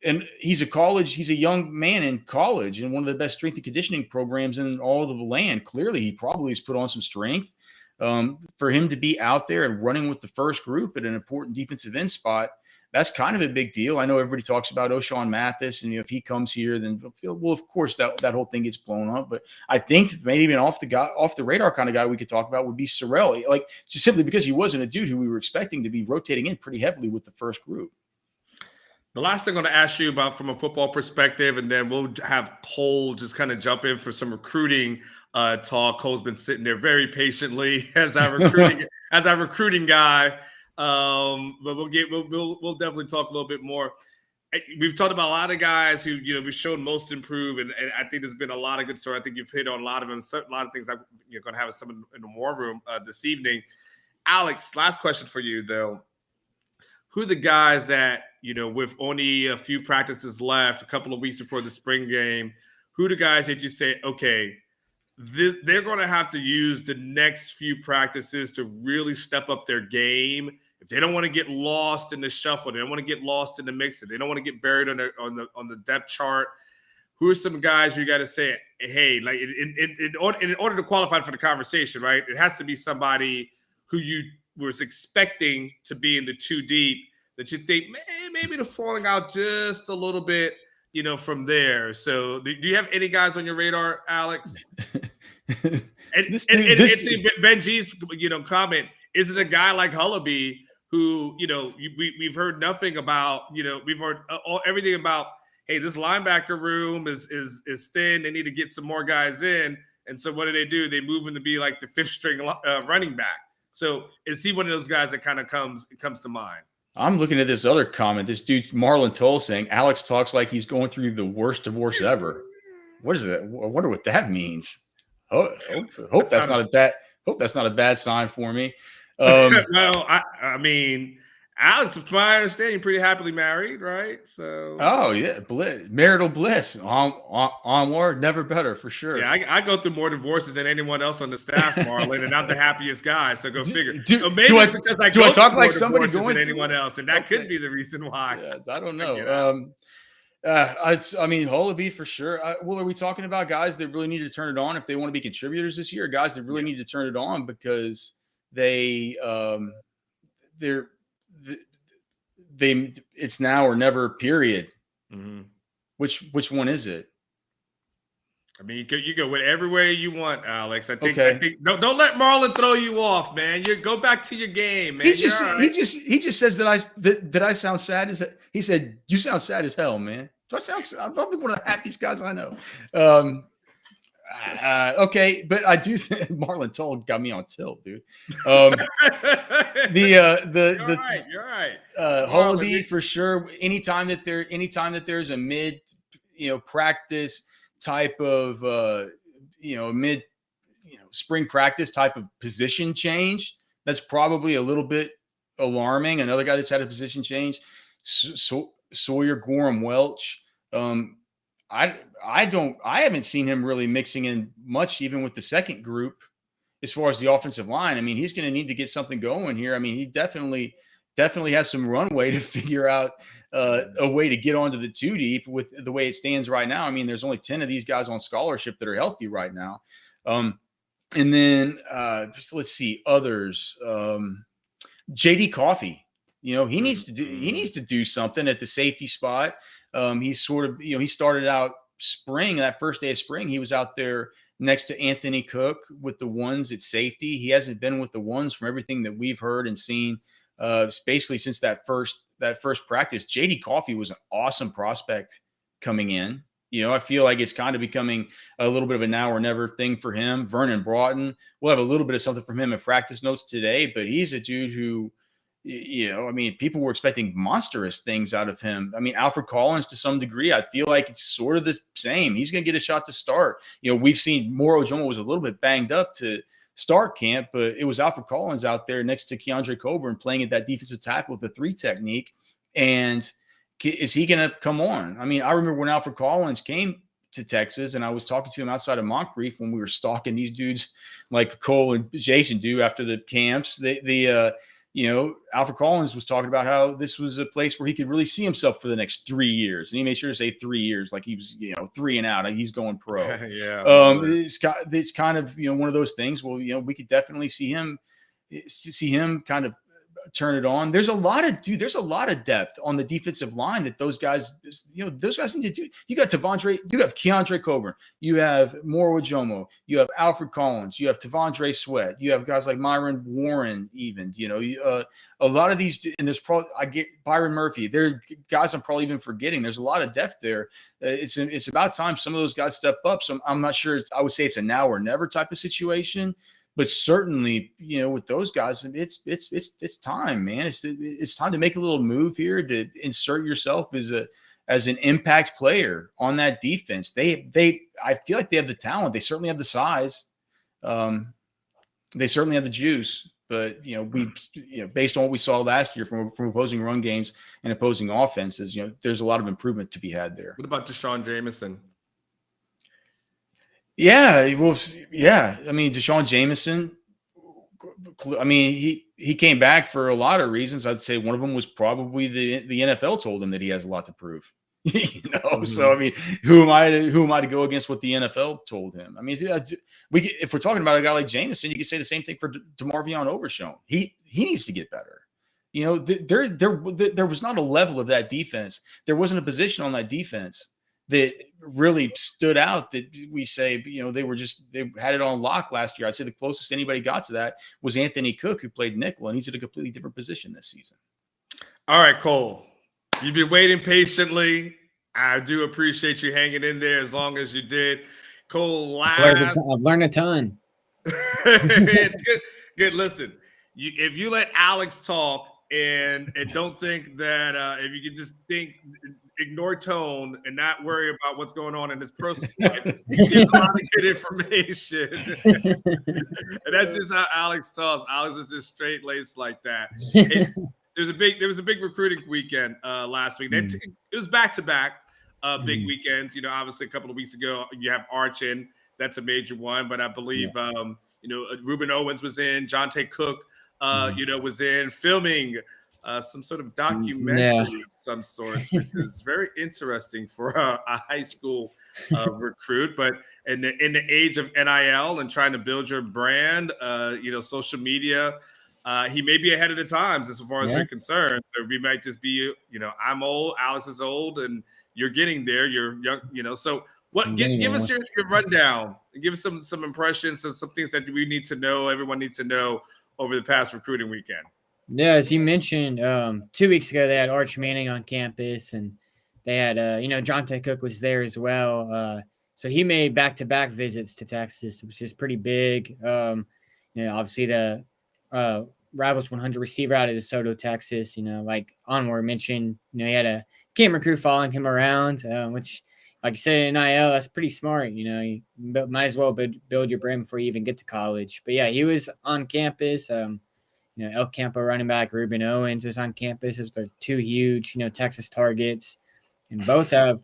and he's a young man in college and one of the best strength and conditioning programs in all of the land. Clearly, he probably has put on some strength. For him to be out there and running with the first group at an important defensive end spot, that's kind of a big deal. I know everybody talks about O'Shawn Mathis, and if he comes here, then well, of course that whole thing gets blown up. But I think maybe even off the radar kind of guy we could talk about would be Sorrell, like just simply because he wasn't a dude who we were expecting to be rotating in pretty heavily with the first group. The last thing I'm going to ask you about from a football perspective, and then we'll have Cole just kind of jump in for some recruiting talk. Cole's been sitting there very patiently as our recruiting guy. But we'll definitely talk a little bit more. We've talked about a lot of guys who we've shown most improve, and I think there's been a lot of good story. I think you've hit on a lot of them. A lot of things you're going to have some in the war room this evening. Alex, last question for you though. Who are the guys that, with only a few practices left, a couple of weeks before the spring game, who are the guys that you say, okay, they're going to have to use the next few practices to really step up their game? If they don't want to get lost in the shuffle, they don't want to get lost in the mix, they don't want to get buried on the depth chart, who are some guys you got to say, hey, like in order to qualify for the conversation, right? It has to be somebody who you was expecting to be in the two deep that you think maybe they're falling out just a little bit, from there. So do you have any guys on your radar, Alex? Benji's, comment, is it a guy like Hullaby who, we've heard nothing about, we've heard everything about, hey, this linebacker room is thin. They need to get some more guys in. And so what do? They move him to be like the fifth string running back. So is he one of those guys that kind of comes to mind? I'm looking at this other comment. This dude's Marlon Toll saying Alex talks like he's going through the worst divorce ever. What is that? I wonder what that means. Hope that's not a bad sign for me. Well, I mean, Alex, from my understanding, you're pretty happily married, right? So. Oh yeah, marital bliss. Onward, never better for sure. Yeah, I go through more divorces than anyone else on the staff, Marlon, and I'm the happiest guy. So go figure. Do I talk like somebody going than anyone else, and that could be the reason why. Yeah, I don't know. I mean, Hullaby for sure. Well, are we talking about guys that really need to turn it on if they want to be contributors this year? Or guys that really need to turn it on because it's now or never, period. Mm-hmm. Which one is it? I mean, you go with every way you want, Alex. I think don't let Marlon throw you off, man. You go back to your game, man. He just says that I sound sad as he said, you sound sad as hell, man. Do I sound? I'm probably one of the happiest guys I know. Okay, but I do think Marlon Toll got me on tilt, dude. You're right. Hullaby for sure. Anytime that there's a mid, practice type of, mid, spring practice type of position change, that's probably a little bit alarming. Another guy that's had a position change, Sawyer Gorham Welch. I haven't seen him really mixing in much, even with the second group, as far as the offensive line. I mean, he's going to need to get something going here. I mean, he definitely has some runway to figure out a way to get onto the two deep with the way it stands right now. I mean, there's only 10 of these guys on scholarship that are healthy right now. And then let's see others. JD Coffey, he needs to do something at the safety spot. He's sort of, he started out that first day of spring, he was out there next to Anthony Cook with the ones at safety. He hasn't been with the ones from everything that we've heard and seen, basically since that first practice. JD Coffey was an awesome prospect coming in. I feel like it's kind of becoming a little bit of a now or never thing for him. Vernon Broughton, we'll have a little bit of something from him in practice notes today, but he's a dude who, I mean, people were expecting monstrous things out of him. I mean, Alfred Collins, to some degree, I feel like it's sort of the same. He's going to get a shot to start. We've seen Moro Ojomo was a little bit banged up to start camp, but it was Alfred Collins out there next to Keandre Coburn playing at that defensive tackle with the 3 technique. And is he going to come on? I mean, I remember when Alfred Collins came to Texas and I was talking to him outside of Moncrief when we were stalking these dudes like Cole and Jason do after the camps. Alfred Collins was talking about how this was a place where he could really see himself for the next 3 years. And he made sure to say 3 years, like he was, 3 and out. He's going pro. Yeah. It's kind of, one of those things. Well, we could definitely see him kind of turn it on. There's a lot of depth on the defensive line that those guys need to do. You got you have Keandre Coburn, you have Moro Jomo, you have Alfred Collins, you have Tavondre Sweat, you have guys like Myron Warren, even, a lot of these, and there's probably, I get Byron Murphy. There are guys I'm probably even forgetting. There's a lot of depth there. It's about time some of those guys step up. So I'm not sure. I would say it's a now or never type of situation. But certainly, with those guys, it's time, man. It's time to make a little move here to insert yourself as an impact player on that defense. I feel like they have the talent. They certainly have the size. They certainly have the juice. But based on what we saw last year from opposing run games and opposing offenses, there's a lot of improvement to be had there. What about Deshaun Jameson? Yeah, well, yeah. I mean, Deshaun Jameson. I mean, he came back for a lot of reasons. I'd say one of them was probably the NFL told him that he has a lot to prove. Mm-hmm. So I mean, who am I to go against what the NFL told him? I mean, if we're talking about a guy like Jameson, you could say the same thing for DeMarvion Overshown. He needs to get better. There was not a level of that defense. There wasn't a position on that defense that really stood out that we say, they had it on lock last year. I'd say the closest anybody got to that was Anthony Cook, who played nickel, and he's at a completely different position this season. All right, Cole, you've been waiting patiently. I do appreciate you hanging in there as long as you did. Cole, I've learned a ton. It's good. Good. Listen, if you let Alex talk and don't think that if you could just ignore tone and not worry about what's going on in his personal life, you get a lot of good information. And that's just how Alex talks. Alex is just straight laced like that. There was a big recruiting weekend last week. It was back to back big weekends. Obviously a couple of weeks ago you have Arch in. That's a major one, but I believe Ruben Owens was in. Jonte Cook was in filming some sort of documentary of some sorts, which is very interesting for a high school recruit. But in the age of NIL and trying to build your brand, social media, he may be ahead of the times as far as we're concerned. So we might just be, I'm old, Alex is old, and you're getting there. You're young, So what? Give us your rundown. Give us some impressions of some things that we need to know. Everyone needs to know over the past recruiting weekend. Yeah, as you mentioned, 2 weeks ago they had Arch Manning on campus, and they had Jonte Cook was there as well. So he made back-to-back visits to Texas, which is pretty big. Obviously the Rivals 100 receiver out of DeSoto, Texas. Like Anwar mentioned, he had a camera crew following him around, which, like you said, in NIL, that's pretty smart. You might as well build your brand before you even get to college. But yeah, he was on campus. El Campo running back Ruben Owens was on campus. Those are two huge, Texas targets, and both have,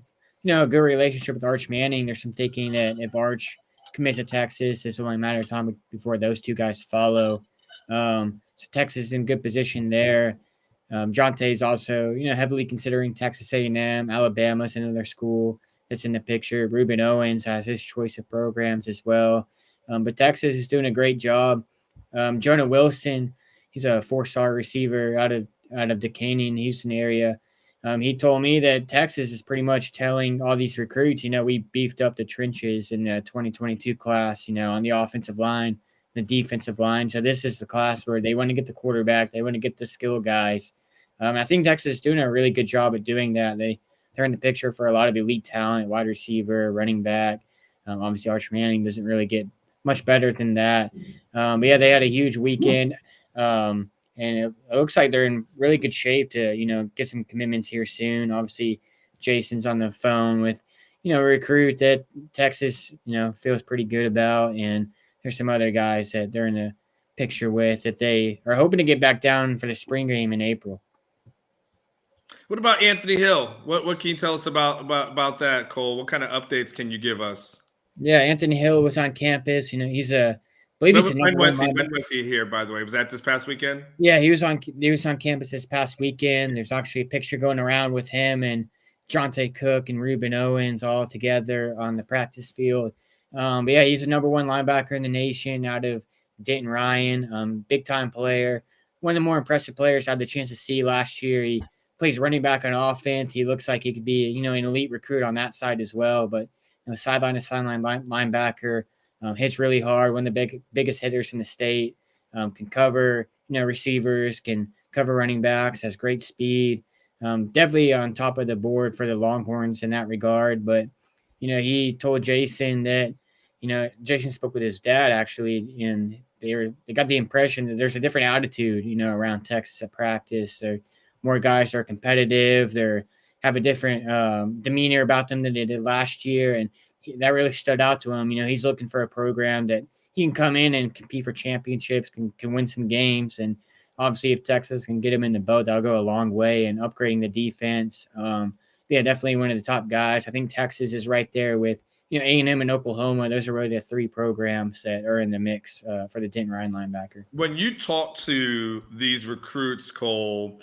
a good relationship with Arch Manning. There's some thinking that if Arch commits to Texas, it's only a matter of time before those two guys follow. So Texas is in good position there. Jonte is also, heavily considering Texas A&M, Alabama's another school that's in the picture. Ruben Owens has his choice of programs as well. But Texas is doing a great job. Jonah Wilson, he's a 4-star receiver out of Decatur, Houston area. He told me that Texas is pretty much telling all these recruits, we beefed up the trenches in the 2022 class, on the offensive line, the defensive line. So this is the class where they want to get the quarterback. They want to get the skill guys. I think Texas is doing a really good job at doing that. They're in the picture for a lot of elite talent, wide receiver, running back. Obviously, Arch Manning doesn't really get much better than that. But yeah, they had a huge weekend. And it looks like they're in really good shape to, get some commitments here soon. Obviously, Jason's on the phone with, a recruit that Texas, feels pretty good about. And there's some other guys that they're in the picture with that they are hoping to get back down for the spring game in April. What about Anthony Hill? What can you tell us about that, Cole? What kind of updates can you give us? Yeah, Anthony Hill was on campus. He's a believe he's When, the when number one was he? linebacker. When was he here? By the way, was that this past weekend? Yeah, he was on campus this past weekend. There's actually a picture going around with him and Jonte Cook and Reuben Owens all together on the practice field. But yeah, he's the number one linebacker in the nation out of Denton Ryan. Big time player. One of the more impressive players I had the chance to see last year. He plays running back on offense. He looks like he could be, an elite recruit on that side as well. But sideline to sideline linebacker, hits really hard. One of the biggest hitters in the state. Can cover, receivers, can cover running backs, has great speed. Definitely on top of the board for the Longhorns in that regard. But, he told Jason that, Jason spoke with his dad actually, and they got the impression that there's a different attitude, around Texas at practice. More guys are competitive. They have a different demeanor about them than they did last year. And that really stood out to him. He's looking for a program that he can come in and compete for championships, can win some games. And obviously if Texas can get him in the boat, that'll go a long way in upgrading the defense. Yeah, definitely one of the top guys. I think Texas is right there with, A&M and Oklahoma. Those are really the three programs that are in the mix for the Denton Ryan linebacker. When you talk to these recruits, Cole,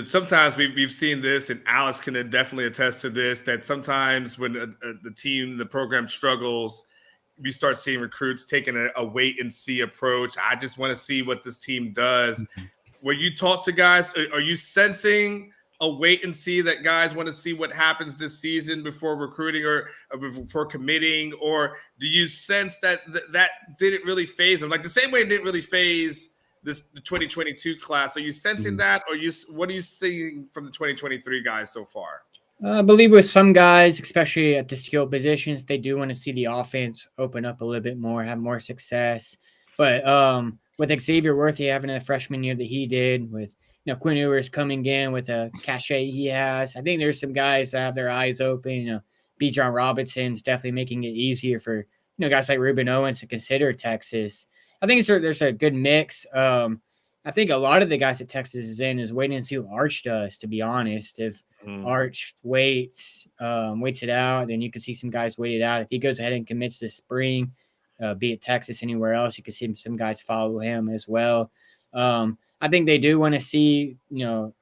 sometimes we've seen this, and Alex can definitely attest to this, that sometimes when the program struggles, we start seeing recruits taking a wait and see approach. I just want to see what this team does. Mm-hmm. When you talk to guys, are you sensing a wait and see that guys want to see what happens this season before recruiting or before committing? Or do you sense that didn't really phase them? Like the same way it didn't really phase the 2022 class. Are you sensing that? Or what are you seeing from the 2023 guys so far? I believe with some guys, especially at the skill positions, they do want to see the offense open up a little bit more, have more success. But with Xavier Worthy having a freshman year that he did, with Quinn Ewers coming in with a cachet he has, I think there's some guys that have their eyes open. Bijan Robinson's definitely making it easier for guys like Reuben Owens to consider Texas. I think there's a good mix. I think a lot of the guys that Texas is in is waiting to see what Arch does, to be honest. If Arch waits it out, then you can see some guys wait it out. If he goes ahead and commits this spring, be it Texas, anywhere else, you can see some guys follow him as well. I think they do want to see,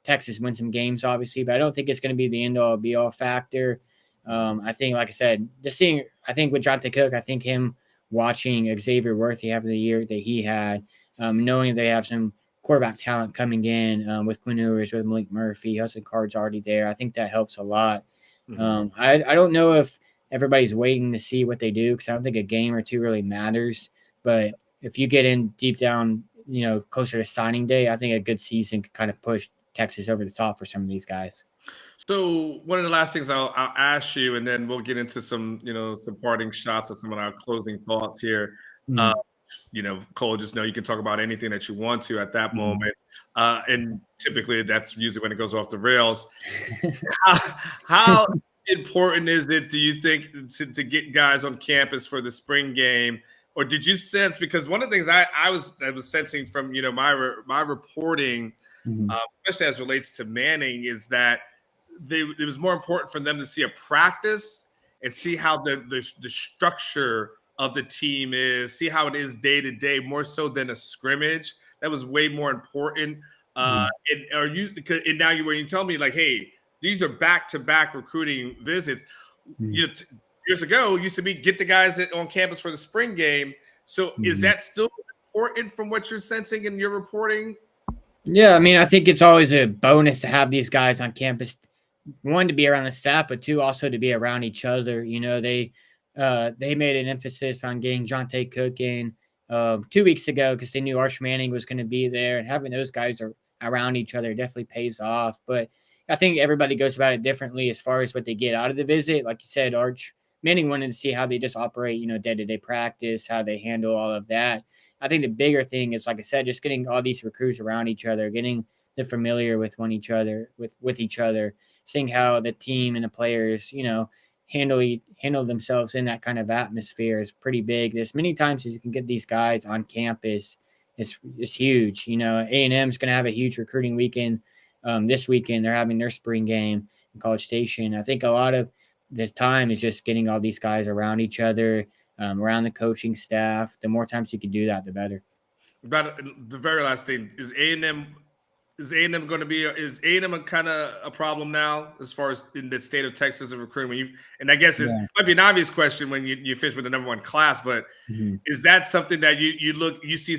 Texas win some games, obviously, but I don't think it's going to be the end-all, be-all factor. I think, like I said, I think with Jonte Cook, I think him watching Xavier Worthy having the year that he had, knowing they have some quarterback talent coming in with Quinn Ewers, with Maalik Murphy, Hudson Card's already there. I think that helps a lot. I don't know if everybody's waiting to see what they do, because I don't think a game or two really matters. But if you get in deep down, closer to signing day, I think a good season could kind of push Texas over the top for some of these guys. So one of the last things I'll ask you, and then we'll get into some, some parting shots of some of our closing thoughts here. Cole, just know you can talk about anything that you want to at that moment. And typically that's usually when it goes off the rails. How important is it, do you think, to get guys on campus for the spring game? Or did you sense, because one of the things I was sensing from, my reporting, especially as relates to Manning, is that it was more important for them to see a practice and see how the structure of the team is, see how it is day to day, more so than a scrimmage. That was way more important. And now when you tell me, like, hey, these are back-to-back recruiting visits, years ago used to be get the guys on campus for the spring game. So is that still important from what you're sensing in your reporting? Yeah, I mean, I think it's always a bonus to have these guys on campus. One, to be around the staff, but two, also to be around each other. They made an emphasis on getting Jonte Cook in 2 weeks ago because they knew Arch Manning was going to be there, and having those guys around each other definitely pays off. But I think everybody goes about it differently as far as what they get out of the visit. Like you said, Arch Manning wanted to see how they just operate, day-to-day practice, how they handle all of that. I think the bigger thing is, like I said, just getting all these recruits around each other, getting them familiar with each other, seeing how the team and the players, handle themselves in that kind of atmosphere is pretty big. As many times as you can get these guys on campus, it's huge. A&M is going to have a huge recruiting weekend. This weekend, they're having their spring game in College Station. I think a lot of this time is just getting all these guys around each other, around the coaching staff. The more times you can do that, the better. About the very last thing is A&M. Is A&M going to be? Is A&M kind of a problem now as far as in the state of Texas and recruitment? And I guess it might be an obvious question when you finish with the number one class, but is that something that you see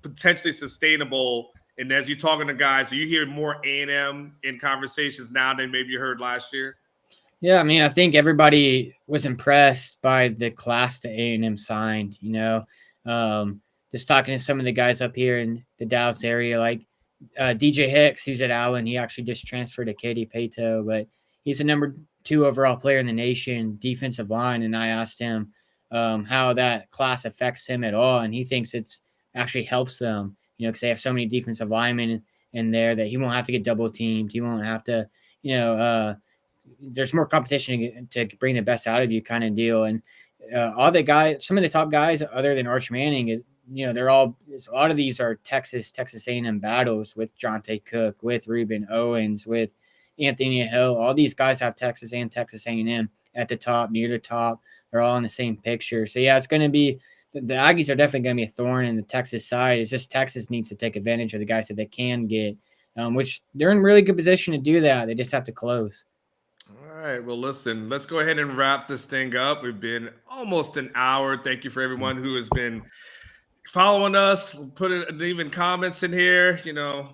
potentially sustainable? And as you're talking to guys, do you hear more A&M in conversations now than maybe you heard last year? Yeah, I mean, I think everybody was impressed by the class that A&M signed. Just talking to some of the guys up here in the Dallas area, like DJ Hicks, who's at Allen. He actually just transferred to Katy Pato, but he's a number 2 overall player in the nation, defensive line. And I asked him how that class affects him at all, and he thinks it's actually helps them. Because they have so many defensive linemen in there that he won't have to get double teamed. He won't have to, there's more competition to bring the best out of you, kind of deal. And all the guys, some of the top guys other than Arch Manning, they're all, a lot of these are Texas A&M battles with Jonte Cook, with Reuben Owens, with Anthony Hill. All these guys have Texas and Texas A&M at the top, near the top. They're all in the same picture. So yeah, it's going to be, the Aggies are definitely going to be a thorn in the Texas side. It's just Texas needs to take advantage of the guys that they can get, which they're in really good position to do that. They just have to close. All right. Well, listen, let's go ahead and wrap this thing up. We've been almost an hour. Thank you for everyone who has been following us. Leaving comments in here.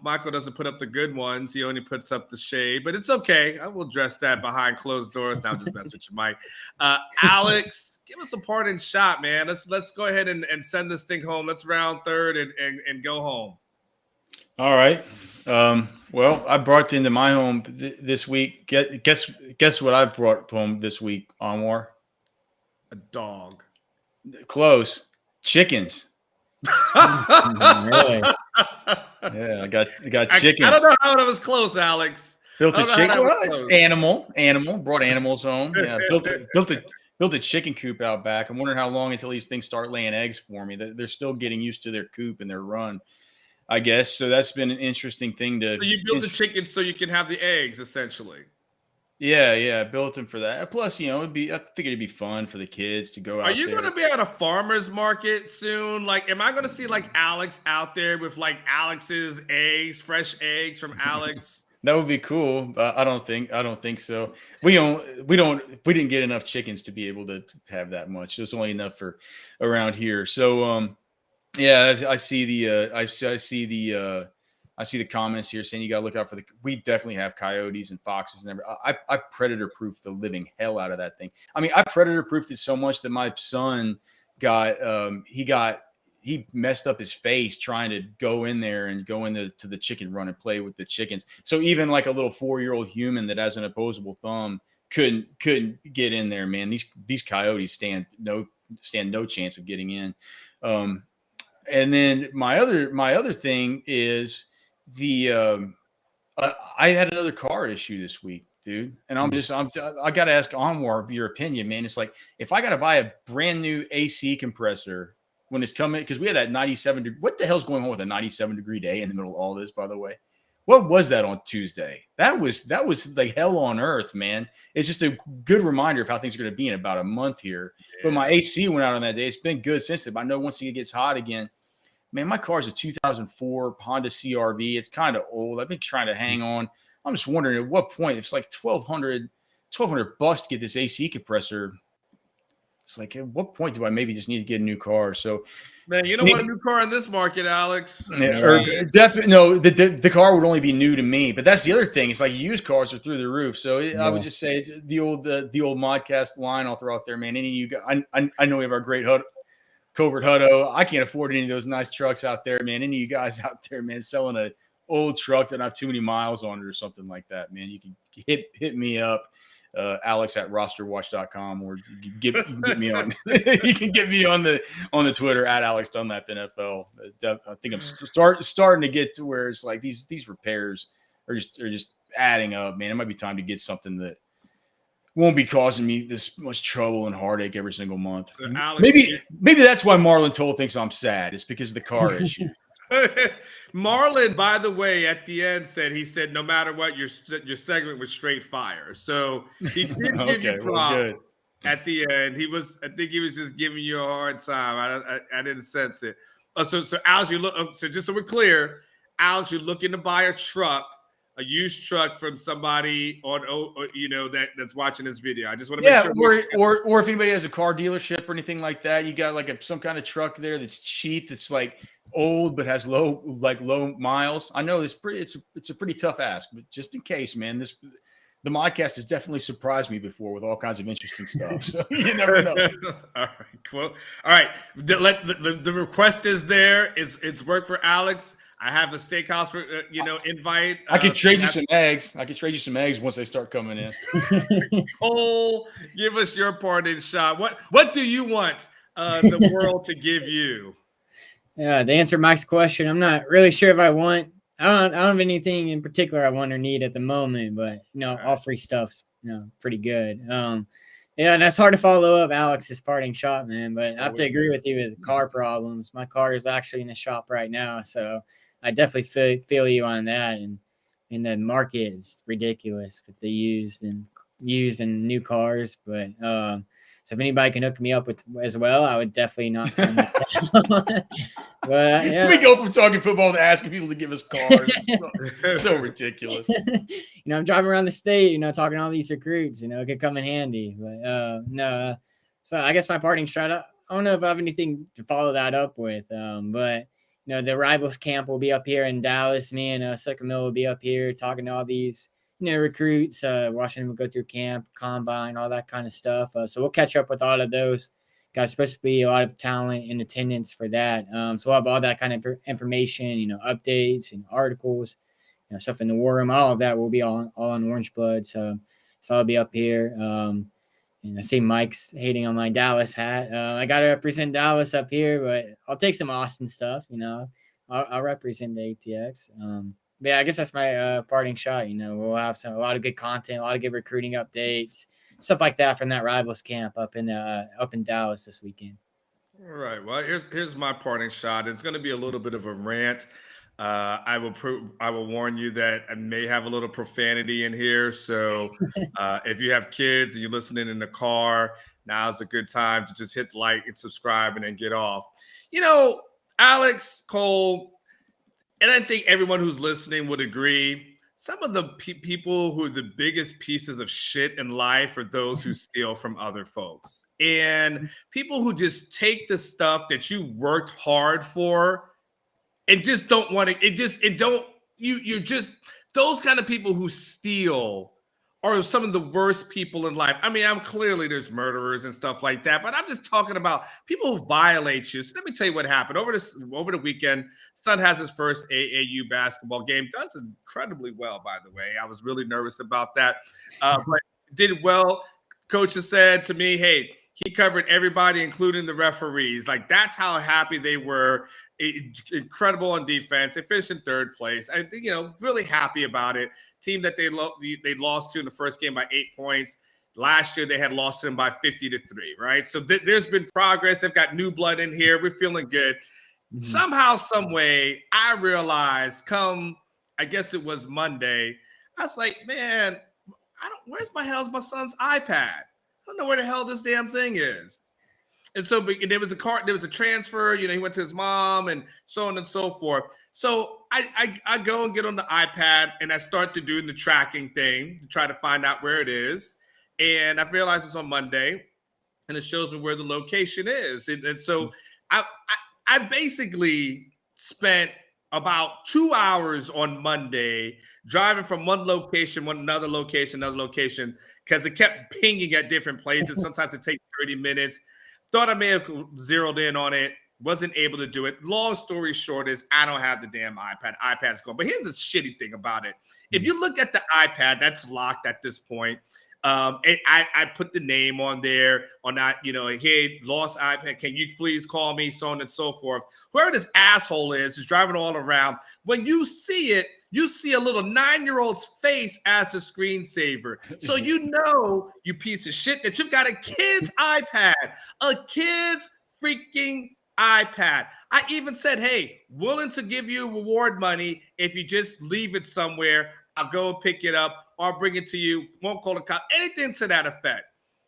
Michael doesn't put up the good ones. He only puts up the shade, but it's okay. I will address that behind closed doors. Now I'm just messing with you, Mike. Alex, give us a parting shot, man. Let's go ahead and send this thing home. Let's round third and go home. All right. Well, I brought into my home this week. Guess what I brought home this week, Anwar? A dog. Close. Chickens. Really? Yeah, I got chickens. I don't know how it was close, Alex. Built a chicken animal. Brought animals home. Yeah, built a chicken coop out back. I'm wondering how long until these things start laying eggs for me. They're still getting used to their coop and their run, I guess. So that's been an interesting thing to. So you built the chicken so you can have the eggs, essentially. Yeah, built them for that. Plus, I figured it'd be fun for the kids to go out. Are you going to be at a farmer's market soon? Like, am I going to see like Alex out there with like Alex's eggs, fresh eggs from Alex? That would be cool. I don't think so. We didn't get enough chickens to be able to have that much. There's only enough for around here. So, yeah, I see the comments here saying you got to look out for we definitely have coyotes and foxes and everything. I predator proofed the living hell out of that thing. I mean, I predator proofed it so much that my son he messed up his face trying to go in there and go into the chicken run and play with the chickens. So even like a little 4-year-old human that has an opposable thumb couldn't get in there, man. These coyotes stand no chance of getting in. And then my other thing is I had another car issue this week, dude. And I got to ask Anwar your opinion, man. It's like, if I got to buy a brand new AC compressor when it's coming, because we had that 97 what the hell's going on with a 97-degree day in the middle of all this, by the way? What was that on Tuesday? That was like hell on earth, man. It's just a good reminder of how things are going to be in about a month here. Yeah. But my AC went out on that day. It's been good since then. But I know once it gets hot again, man, my car's a 2004 Honda CR-V. It's kind of old. I've been trying to hang on. I'm just wondering at what point, it's like $1,200 to get this AC compressor. It's like, at what point do I maybe just need to get a new car? So, man, you don't want a new car in this market, Alex. Definitely, no. The car would only be new to me, but that's the other thing. It's like used cars are through the roof. So I would just say the old Modcast line I'll throw out there, man. Any of you guys, I know we have our great Covert Hutto. I can't afford any of those nice trucks out there, man. Any of you guys out there, man, selling a old truck that I have too many miles on it or something like that, man, you can hit me up. Alex at rosterwatch.com, or you can get me on you can get me on the Twitter at Alex Dunlap NFL. I think I'm starting to get to where it's like these repairs are just adding up, man. It might be time to get something that won't be causing me this much trouble and heartache every single month. Alex, maybe that's why Marlon Toll thinks I'm sad. It's because of the car issue. Marlon, by the way, at the end said no matter what, your segment was straight fire. So he did give you props. at the end. I think he was just giving you a hard time. I didn't sense it. So Alex, so just so we're clear, Alex, you're looking to buy a used truck from somebody that's watching this video. I just want to make sure. Or if anybody has a car dealership or anything like that, you got like some kind of truck there that's cheap, that's like old but has low miles. I know it's a pretty tough ask, but just in case, man, the Modcast has definitely surprised me before with all kinds of interesting stuff. So you never know. All right, cool. All right, the request is there. It's worked for Alex. I have a steakhouse for invite. I could trade you some eggs. I could trade you some eggs once they start coming in. Cole, give us your parting shot. What do you want the world to give you? Yeah, to answer Mike's question, I'm not really sure if I want. I don't have anything in particular I want or need at the moment, but all free stuff's pretty good. Yeah, and that's hard to follow up Alex's parting shot, man. But I have to agree with you with car problems. My car is actually in the shop right now, so I definitely feel you on that. And the market is ridiculous with the used and new cars. But so if anybody can hook me up with as well, I would definitely not turn that down. But yeah. We go from talking football to asking people to give us cars. So ridiculous. I'm driving around the state, talking to all these recruits, it could come in handy. But no. So I guess my parting shot, I don't know if I have anything to follow that up with. But the Rivals camp will be up here in Dallas. Me and Suchomel will be up here talking to all these recruits, watching them go through camp, combine, all that kind of stuff. So we'll catch up with all of those guys. Supposed to be a lot of talent in attendance for that. So we'll have all that kind of information, updates and articles, stuff in the war room. All of that will be all on Orangebloods. So I'll be up here. And I see Mike's hating on my Dallas hat. I got to represent Dallas up here, but I'll take some Austin stuff. I'll represent the ATX. But yeah, I guess that's my parting shot. We'll have a lot of good content, a lot of good recruiting updates, stuff like that from that Rivals camp up in Dallas this weekend. All right. Well, here's my parting shot. It's going to be a little bit of a rant. I will warn you that I may have a little profanity in here. So if you have kids and you're listening in the car, now's a good time to just hit like and subscribe and then get off. Alex, Cole, and I think everyone who's listening would agree, some of the people who are the biggest pieces of shit in life are those who steal from other folks. And people who just take the stuff that you worked hard for and just don't want to, you're just, those kind of people who steal are some of the worst people in life. I mean, clearly there's murderers and stuff like that, but I'm just talking about people who violate you. So let me tell you what happened over the weekend. Son has his first AAU basketball game. Does incredibly well, by the way. I was really nervous about that, but did well. Coach has said to me, hey, he covered everybody, including the referees. Like, that's how happy they were. Incredible on defense. They finished in third place. I think, really happy about it. Team that they lost to in the first game by 8 points. Last year, they had lost to them by 50-3, right? So there's been progress. They've got new blood in here. We're feeling good. Mm-hmm. Somehow, some way, I realized I guess it was Monday, I was like, man, where's my son's iPad? I don't know where the hell this damn thing is. And so there was a transfer, he went to his mom and so on and so forth. So I go and get on the iPad and I start to do the tracking thing to try to find out where it is. And I realize it's on Monday and it shows me where the location is. And so I basically spent about 2 hours on Monday driving from one location, another location, because it kept pinging at different places. Sometimes it takes 30 minutes. Thought I may have zeroed in on it. Wasn't able to do it. Long story short is I don't have the damn iPad. iPad's gone. But here's the shitty thing about it. If you look at the iPad, that's locked at this point. I put the name on there on that, hey, lost iPad. Can you please call me? So on and so forth. Whoever this asshole is driving all around. When you see it, you see a little 9-year-old's face as a screensaver. So you piece of shit, that you've got a kid's iPad, a kid's freaking iPad. I even said, hey, willing to give you reward money if you just leave it somewhere. I'll go and pick it up or I'll bring it to you. Won't call the cop. Anything to that effect.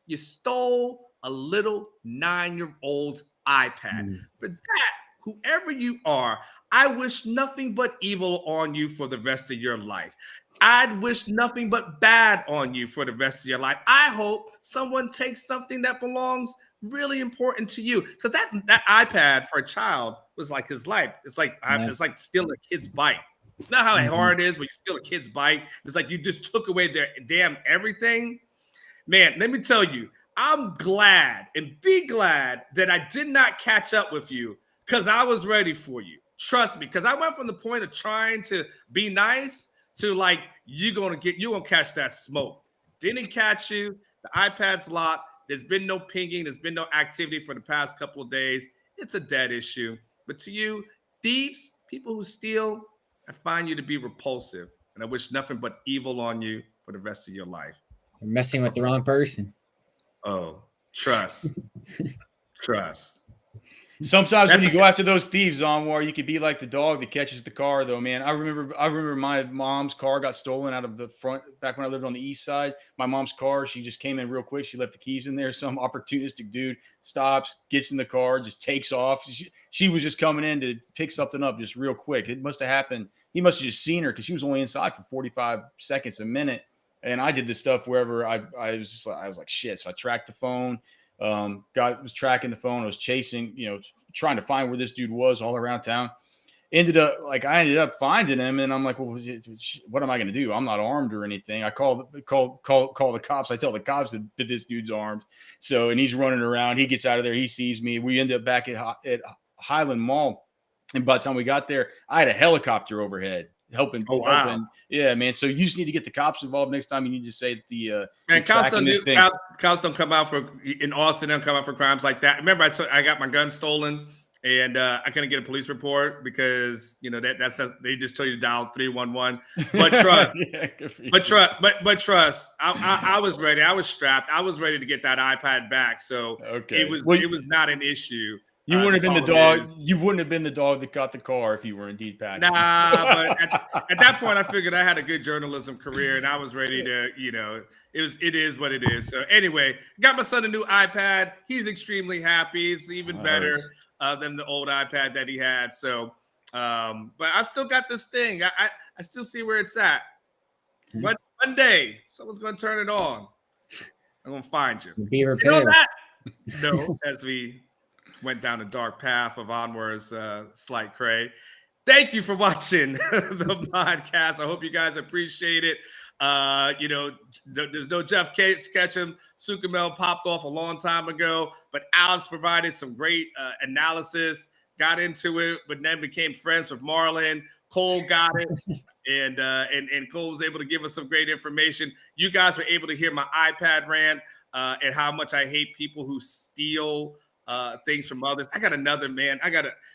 You stole a little 9-year-old's iPad. For that, whoever you are, I wish nothing but evil on you for the rest of your life. I'd wish nothing but bad on you for the rest of your life. I hope someone takes something that belongs really important to you, because that iPad for a child was like his life. It's like it's like stealing a kid's bike. You know how hard it is when you steal a kid's bike? It's like you just took away their damn everything. Man, let me tell you, I'm glad and be glad that I did not catch up with you, because I was ready for you. Trust me, because I went from the point of trying to be nice to like, you're gonna catch that smoke. Didn't catch you. The iPad's locked. There's been no pinging. There's been no activity for the past couple of days. It's a dead issue. But to you, thieves, people who steal, I find you to be repulsive. And I wish nothing but evil on you for the rest of your life. You're messing with the wrong person. Oh, trust. Trust. Sometimes when you go after those thieves, Anwar, you could be like the dog that catches the car, though, man. I remember my mom's car got stolen out of the front back when I lived on the east side. My mom's car, she just came in real quick. She left the keys in there. Some opportunistic dude stops, gets in the car, just takes off. She was just coming in to pick something up just real quick. It must have happened. He must have just seen her because she was only inside for 45 seconds, a minute. And I did this stuff wherever I was like, shit. So I tracked the phone. Was tracking the phone. I was chasing, trying to find where this dude was all around town. I ended up finding him, and I'm like, well, what am I going to do? I'm not armed or anything. I call the cops. I tell the cops that this dude's armed. So, and he's running around. He gets out of there. He sees me. We end up back at Highland Mall, and by the time we got there, I had a helicopter overhead helping. Oh, wow. Helping. Yeah, man. So you just need to get the cops involved next time. You need to say that cops don't come out in Austin. They don't come out for crimes like that. Remember, I got my gun stolen, and I couldn't get a police report because that's they just tell you to dial 311. But trust, trust. I was ready. I was strapped. I was ready to get that iPad back. So it was not an issue. You wouldn't have been the dog. You wouldn't have been the dog that got the car if you were indeed packing. Nah, but at that point, I figured I had a good journalism career, and I was ready to, it is what it is. So anyway, got my son a new iPad. He's extremely happy. It's even better than the old iPad that he had. So, but I've still got this thing. I still see where it's at. One day, someone's going to turn it on. I'm going to find you. Be repaired. No, as we went down the dark path of Anwar's slight cray. Thank you for watching the podcast. I hope you guys appreciate it. There's no Jeff Ketchum. Suchomel popped off a long time ago, but Alex provided some great analysis, got into it, but then became friends with Marlon. Cole got it, and Cole was able to give us some great information. You guys were able to hear my iPad rant and how much I hate people who steal things from others. I got another, man.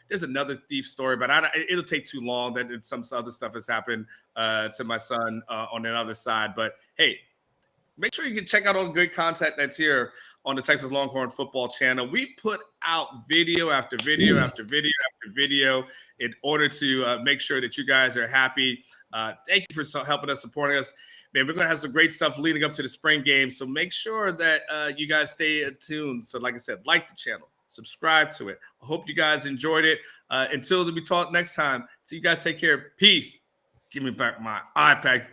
There's another thief story, but it'll take too long. That some other stuff has happened to my son on the other side. But hey, make sure you can check out all the good content that's here on the Texas Longhorn football channel. We put out video after video after video after video in order to make sure that you guys are happy. Thank you for helping us, supporting us. Man, we're going to have some great stuff leading up to the spring game. So make sure that you guys stay tuned. So like I said, like the channel, subscribe to it. I hope you guys enjoyed it. Until we talk next time. So you guys take care. Peace. Give me back my iPad.